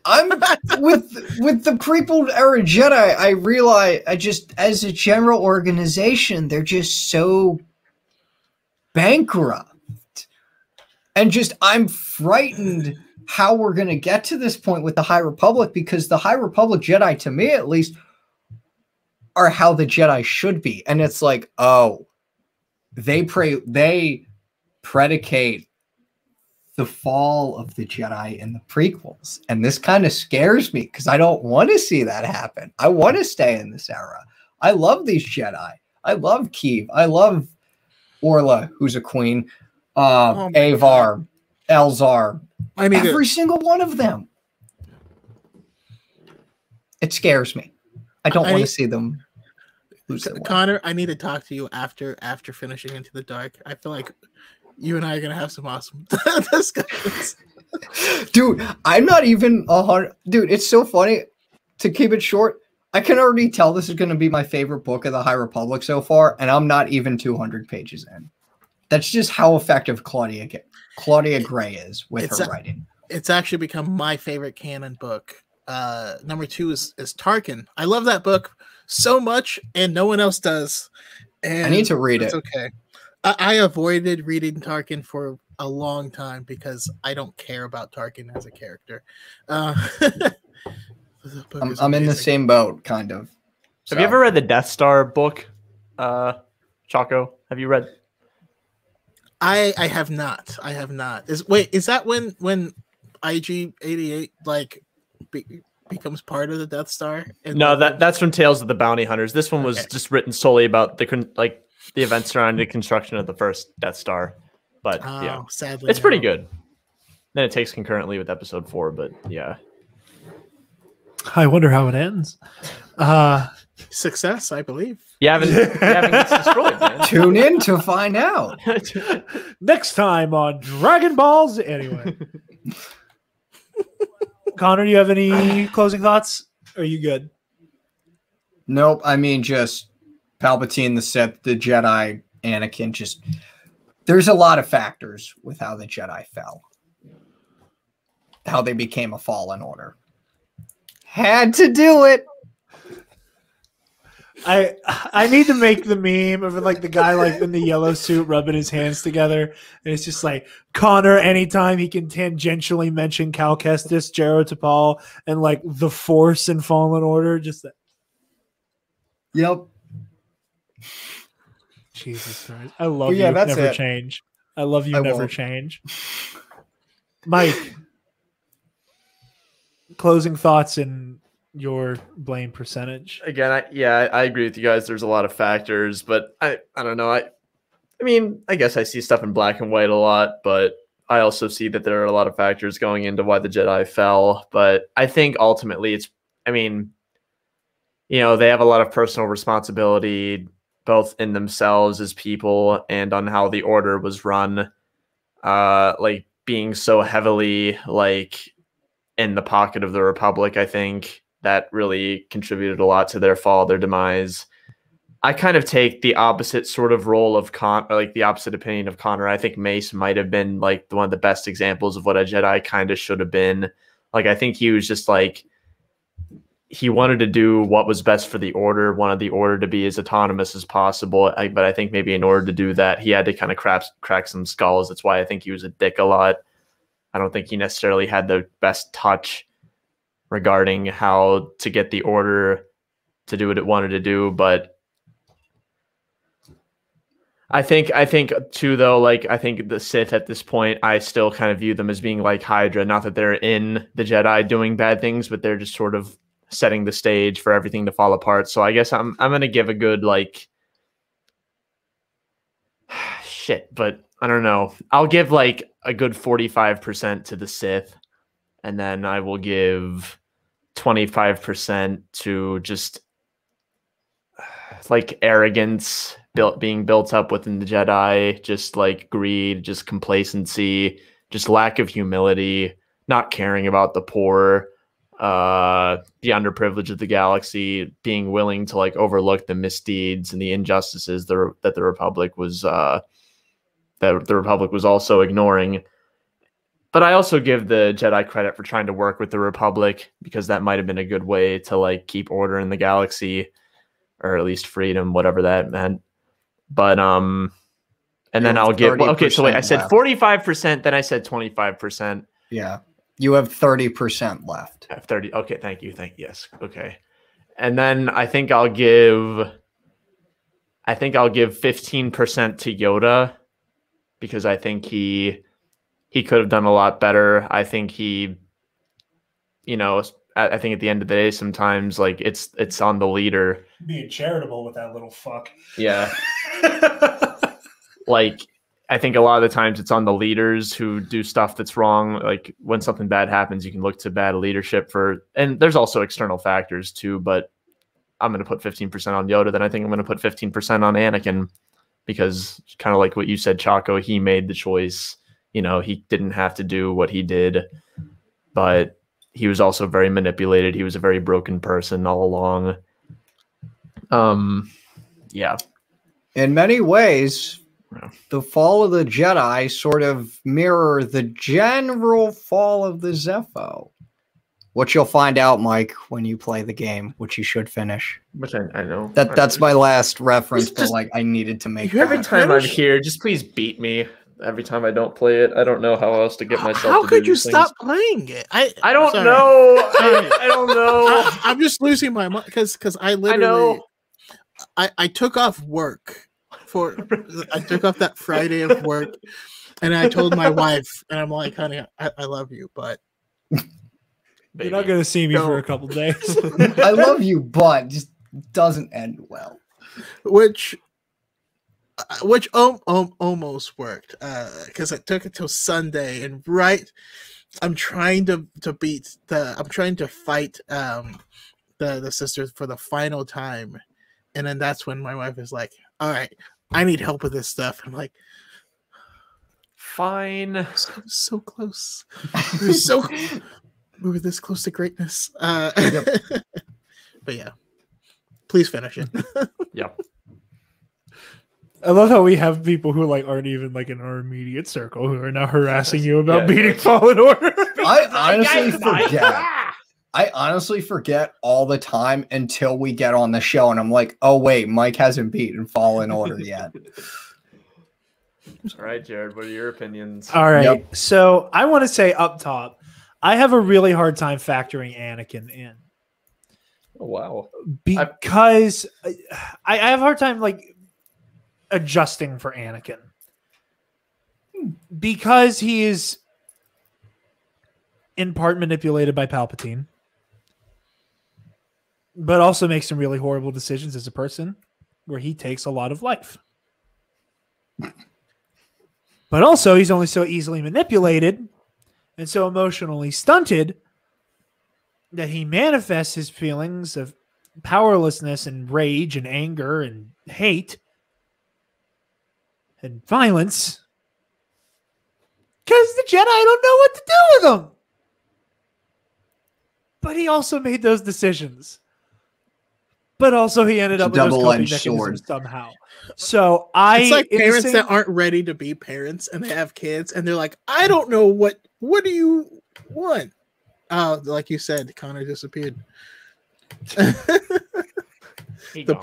I'm with the prequel era Jedi. I realize as a general organization, they're just so bankrupt, and I'm frightened how we're going to get to this point with the High Republic, because the High Republic Jedi, to me at least, are how the Jedi should be, and it's like, oh, they predicate the fall of the Jedi in the prequels. And this kind of scares me, because I don't want to see that happen. I want to stay in this era. I love these Jedi. I love Keeve. I love Orla, who's a queen. Avar, Elzar. Every single one of them. It scares me. I don't want to see them lose their way. Connor, I need to talk to you after finishing Into the Dark. I feel like you and I are gonna have some awesome discussions. Dude, I'm not even 100. Dude, it's so funny. To keep it short, I can already tell this is gonna be my favorite book of the High Republic so far, and I'm not even 200 pages in. That's just how effective Claudia Gray is with her writing. It's actually become my favorite canon book. Number 2 is Tarkin. I love that book so much, and no one else does. And I need to read it. Okay. I avoided reading Tarkin for a long time because I don't care about Tarkin as a character. I'm in the same boat, kind of. Have you ever read the Death Star book, Choco? Have you read? I have not. I have not. Is that when IG-88 like becomes part of the Death Star? No, that's from Tales of the Bounty Hunters. This one was just written solely about the events surrounding the construction of the first Death Star. But yeah, sadly, it's pretty good. Then it takes concurrently with Episode 4, but yeah. I wonder how it ends. Success, I believe. Yavin gets destroyed, man. Tune in to find out. Next time on Dragon Balls. Anyway. Connor, do you have any closing thoughts? Are you good? Nope. I mean, just Palpatine, the Sith, the Jedi, Anakin. Just there's a lot of factors with how the Jedi fell, how they became a fallen order. Had to do it. I need to make the meme of like the guy like in the yellow suit rubbing his hands together, and it's just like Connor. Anytime he can tangentially mention Cal Kestis, Jaro Tapal, and like the Force and Fallen Order, just that. Yep. Jesus Christ! I love you. Never change. I love you. Never change. Mike, closing thoughts and your blame percentage. Again, I agree with you guys. There's a lot of factors, but I don't know. I mean, I guess I see stuff in black and white a lot, but I also see that there are a lot of factors going into why the Jedi fell. But I think ultimately they have a lot of personal responsibility, both in themselves as people and on how the Order was run. Like being so heavily like in the pocket of the Republic, I think that really contributed a lot to their fall, their demise. I kind of take the opposite sort of role of the opposite opinion of Connor. I think Mace might have been like one of the best examples of what a Jedi kind of should have been. Like, I think he was just like, he wanted to do what was best for the Order, wanted the Order to be as autonomous as possible. But I think maybe in order to do that, he had to kind of crack some skulls. That's why I think he was a dick a lot. I don't think he necessarily had the best touch regarding how to get the Order to do what it wanted to do. But I think too, though, like, I think the Sith at this point, I still kind of view them as being like Hydra. Not that they're in the Jedi doing bad things, but they're just sort of setting the stage for everything to fall apart. So I guess I'm going to give a good, like, shit, but I don't know. I'll give like a good 45% to the Sith, and then I will give 25% to just like arrogance being built up within the Jedi, just like greed, just complacency, just lack of humility, not caring about the poor, the underprivileged of the galaxy, being willing to like overlook the misdeeds and the injustices that the Republic was also ignoring. But I also give the Jedi credit for trying to work with the Republic, because that might have been a good way to like keep order in the galaxy, or at least freedom, whatever that meant. But and then I'll give so wait, I said 45%, then I said 25%. Yeah. You have 30% left. I have 30. Okay, thank you. Yes. Okay. And then I think I'll give 15% to Yoda, because I think he could have done a lot better. I think I think at the end of the day, sometimes like it's on the leader. Being charitable with that little fuck. Yeah. Like, I think a lot of the times it's on the leaders who do stuff that's wrong. Like, when something bad happens, you can look to bad leadership and there's also external factors too, but I'm going to put 15% on Yoda. Then I think I'm going to put 15% on Anakin, because kind of like what you said, Choco, he made the choice. He didn't have to do what he did, but he was also very manipulated. He was a very broken person all along. Yeah. In many ways, the fall of the Jedi sort of mirror the general fall of the Zepho. Which you'll find out, Mike, when you play the game, which you should finish. Which I know. That's my last reference, but like I needed to make. Every time I'm here, just please beat me. every time I don't play it, I don't know how else to get myself. How to could do you these stop things. playing it? I don't know. I don't know. I'm just losing my mind because I literally I took off work I took off that Friday of work, and I told my wife, and I'm like, honey, I love you, but you're not gonna see me for a couple days. I love you, but just doesn't end well. Which almost worked because it took until Sunday, and I'm trying to fight the sisters for the final time, and then that's when my wife is like, all right, I need help with this stuff. I'm like, fine. So close. We were this close to greatness. Yep. But yeah, please finish it. Yep. I love how we have people who like aren't even like in our immediate circle who are now harassing you about beating Fallen Order. I honestly forget all the time until we get on the show, and I'm like, oh wait, Mike hasn't beaten Fallen Order yet. All right, Jared, what are your opinions? All right. So I want to say up top, I have a really hard time factoring Anakin in. Oh, wow. Because I have a hard time like adjusting for Anakin. Because he is in part manipulated by Palpatine, but also makes some really horrible decisions as a person where he takes a lot of life. But also he's only so easily manipulated and so emotionally stunted that he manifests his feelings of powerlessness and rage and anger and hate and violence because the Jedi don't know what to do with him. But he also made those decisions. But also he ended up with those coping mechanisms somehow. So it's like parents that aren't ready to be parents and they have kids and they're like, I don't know what do you want? Like you said, Connor disappeared. The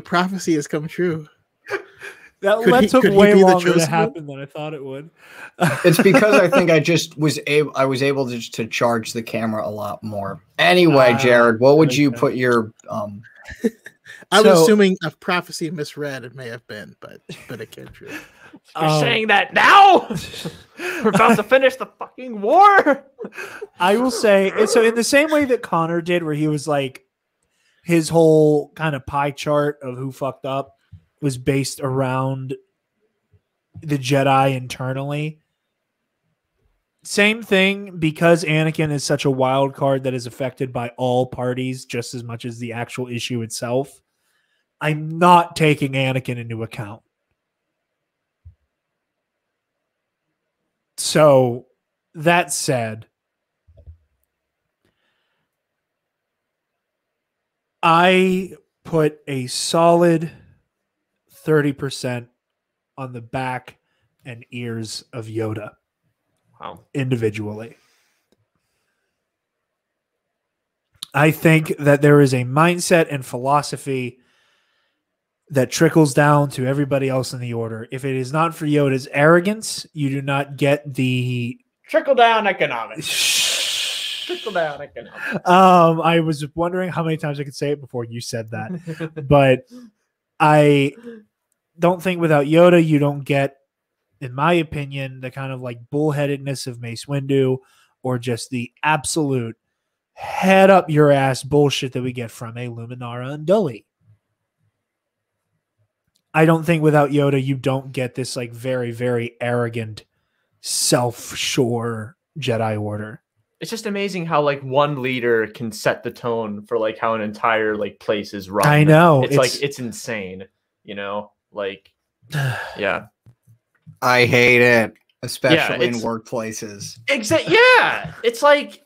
prophecy has come true. That took way longer to happen than I thought it would. It's because I think I was able to charge the camera a lot more. Anyway, Jared, what would you put your I was assuming a prophecy misread it may have been, but it came true. You're saying that now? We're about to finish the fucking war. I will say, so in the same way that Connor did, where he was like, his whole kind of pie chart of who fucked up was based around the Jedi internally. Same thing, because Anakin is such a wild card that is affected by all parties just as much as the actual issue itself. I'm not taking Anakin into account. So, that said, I put a solid 30% on the back and ears of Yoda. Wow. Individually. I think that there is a mindset and philosophy that trickles down to everybody else in the order. If it is not for Yoda's arrogance, you do not get the trickle-down economics. Trickle-down economics. I was wondering how many times I could say it before you said that. But I don't think without Yoda, you don't get, in my opinion, the kind of like bullheadedness of Mace Windu or just the absolute head up your ass bullshit that we get from a Luminara and Dully. I don't think without Yoda, you don't get this like very, very arrogant, self-sure Jedi Order. It's just amazing how like one leader can set the tone for like how an entire like place is run. I know. It's like, it's insane, you know, like, yeah. I hate it, especially in workplaces. Exactly. Yeah. It's like,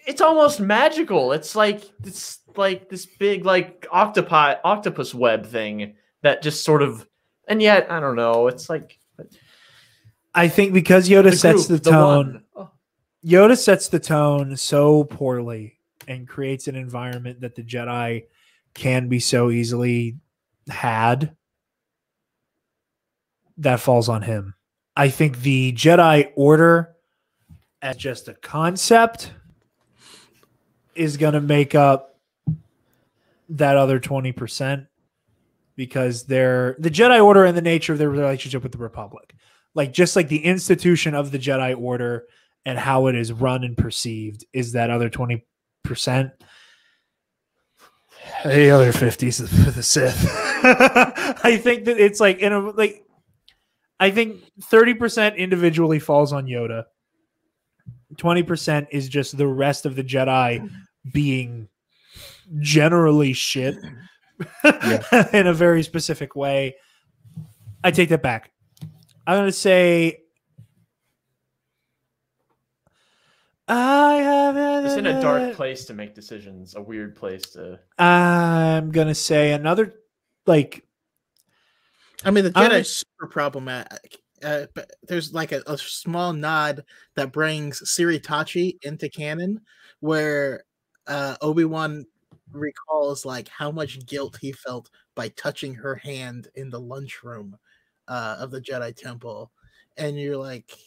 it's almost magical. It's like this big like octopus web thing that just sort of, and yet I don't know. It's like, I think because Yoda sets the tone. Yoda sets the tone so poorly and creates an environment that the Jedi can be so easily had. That falls on him. I think the Jedi Order as just a concept is going to make up that other 20% because they're the Jedi Order and the nature of their relationship with the Republic. Like just like the institution of the Jedi Order and how it is run and perceived is that other 20%. The other 50s for the Sith. I think that it's like I think 30% individually falls on Yoda. 20% is just the rest of the Jedi being generally shit in a very specific way. I take that back. I'm going to say it's in a dark place to make decisions, a weird place to. I'm going to say another, like, I mean, the Jedi is super problematic. But there's like a small nod that brings Siritachi into canon, where Obi-Wan recalls like how much guilt he felt by touching her hand in the lunchroom of the Jedi Temple, and you're like,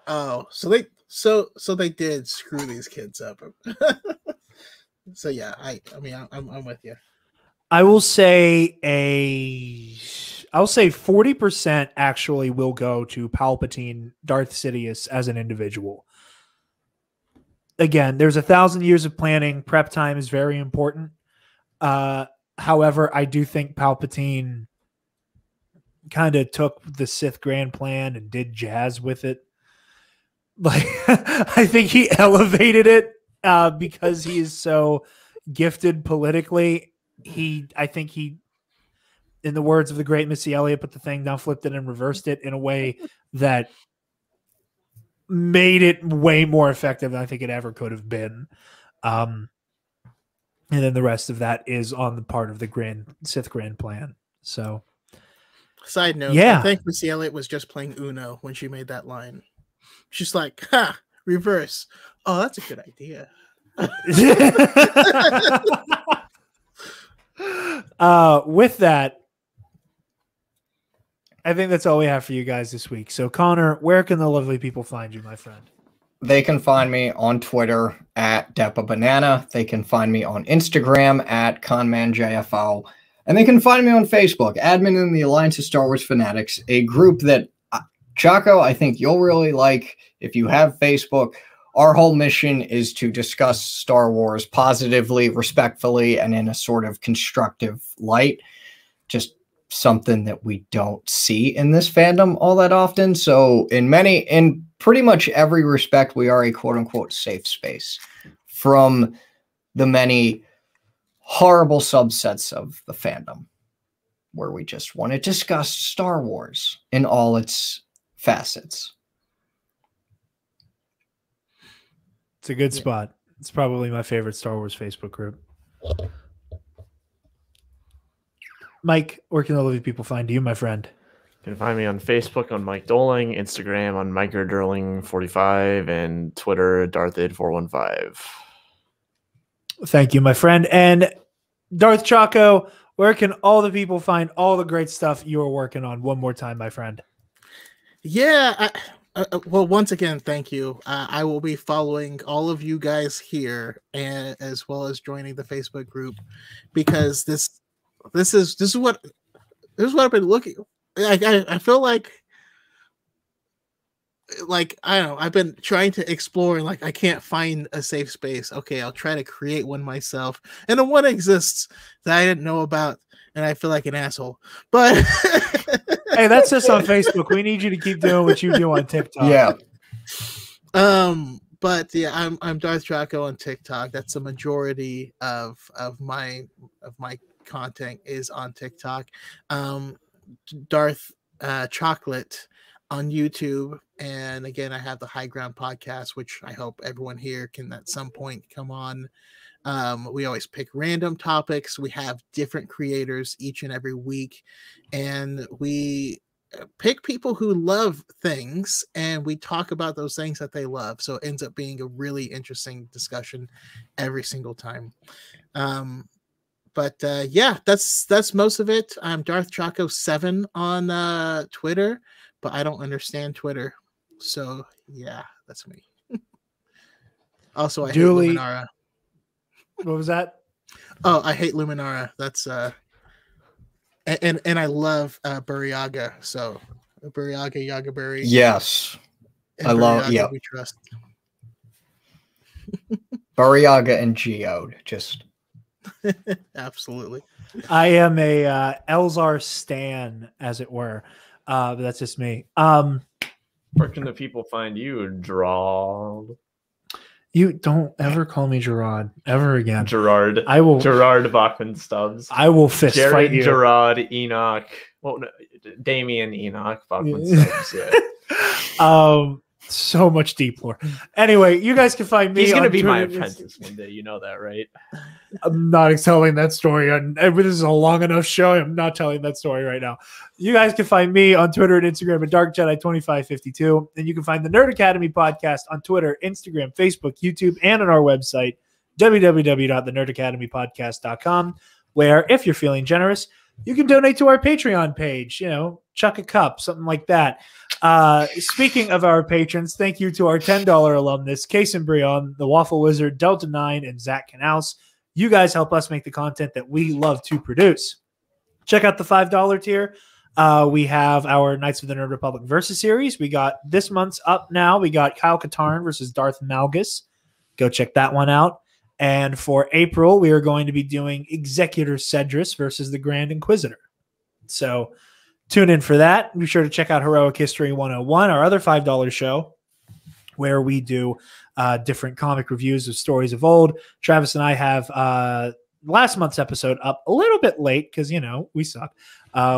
oh, so they did screw these kids up. So yeah, I'm with you. I will say 40% actually will go to Palpatine, Darth Sidious as an individual. Again, there's 1,000 years of planning. Prep time is very important. However, I do think Palpatine kind of took the Sith grand plan and did jazz with it. Like, I think he elevated it because he is so gifted politically. I think he, in the words of the great Missy Elliott, put the thing down, flipped it, and reversed it in a way that made it way more effective than I think it ever could have been. And then the rest of that is on the part of the Sith grand plan. So, side note, yeah. I think Missy Elliott was just playing Uno when she made that line. She's like, ha, reverse. Oh, that's a good idea. With that, I think that's all we have for you guys this week. So, Connor, where can the lovely people find you, my friend? They can find me on Twitter at DepaBanana. They can find me on Instagram at ConmanJFO. And they can find me on Facebook, admin in the Alliance of Star Wars Fanatics, a group that, Choco, I think you'll really like if you have Facebook. Our whole mission is to discuss Star Wars positively, respectfully, and in a sort of constructive light. Just something that we don't see in this fandom all that often. So in pretty much every respect, we are a quote unquote safe space from the many horrible subsets of the fandom where we just want to discuss Star Wars in all its facets. It's a good spot. It's probably my favorite Star Wars Facebook group. Mike, where can all of you people find you, my friend? You can find me on Facebook on Mike Doling, Instagram on MikeRDurling45, and Twitter Darthid415. Thank you, my friend. And Darth Chaco, where can all the people find all the great stuff you are working on? One more time, my friend. Yeah, well, once again, thank you. I will be following all of you guys here, and as well as joining the Facebook group, because this is what I've been looking. I feel like I don't know. I've been trying to explore, and like I can't find a safe space. Okay, I'll try to create one myself, and the one exists that I didn't know about, and I feel like an asshole. But hey, that's us on Facebook. We need you to keep doing what you do on TikTok. Yeah. But yeah, I'm Darth Chaco on TikTok. That's the majority of my content is on TikTok. Darth Chocolate on YouTube, and again, I have the High Ground podcast, which I hope everyone here can at some point come on. We always pick random topics. We have different creators each and every week, and we pick people who love things, and we talk about those things that they love. So it ends up being a really interesting discussion every single time. But yeah, that's most of it. I'm Darth Chaco 7 on Twitter, but I don't understand Twitter. So yeah, that's me. Also, I hate Luminara. What was that? Oh, I hate Luminara. That's and I love Buryaga. So Buryaga, Yagaberry. Yes. I love we trust. Buryaga and Geode. Just absolutely. I am a Elzar stan, as it were. But that's just me. Where can the people find you, Gerard? You don't ever call me Gerard ever again. Gerard. I will. Gerard Bachman Stubbs. I will fist fight you. Gerard Enoch. Well, no, Damien Enoch Bachman Stubbs. Yeah. So much deep lore. Anyway, you guys can find me. He's going to be Twitter. my apprentice one day. You know that, right? I'm not telling that story. This is a long enough show. I'm not telling that story right now. You guys can find me on Twitter and Instagram at DarkJedi2552. And you can find the Nerd Academy podcast on Twitter, Instagram, Facebook, YouTube, and on our website, www.thenerdacademypodcast.com, where if you're feeling generous, you can donate to our Patreon page, chuck a cup, something like that. Speaking of our patrons, thank you to our $10 alumnus, Case and Brion, the Waffle Wizard, Delta 9, and Zach Canals. You guys help us make the content that we love to produce. Check out the $5 tier. We have our Knights of the Nerd Republic Versus series. We got this month's up now. We got Kyle Katarn versus Darth Malgus. Go check that one out. And for April, we are going to be doing Executor Cedrus versus the Grand Inquisitor. So tune in for that. Be sure to check out Heroic History 101, our other $5 show, where we do different comic reviews of stories of old. Travis and I have last month's episode up a little bit late because, we suck.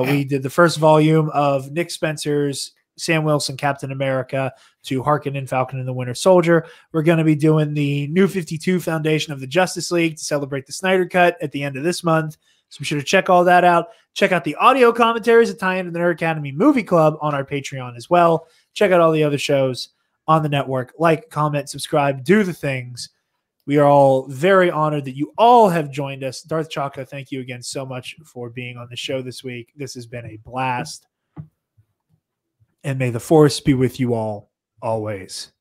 We did the first volume of Nick Spencer's Sam Wilson, Captain America, to Harkin and Falcon and the Winter Soldier. We're going to be doing the New 52 Foundation of the Justice League to celebrate the Snyder Cut at the end of this month. So be sure to check all that out. Check out the audio commentaries that tie into the Nerd Academy Movie Club on our Patreon as well. Check out all the other shows on the network. Like, comment, subscribe, do the things. We are all very honored that you all have joined us. Darth Chaco, thank you again so much for being on the show this week. This has been a blast. And may the Force be with you all, always.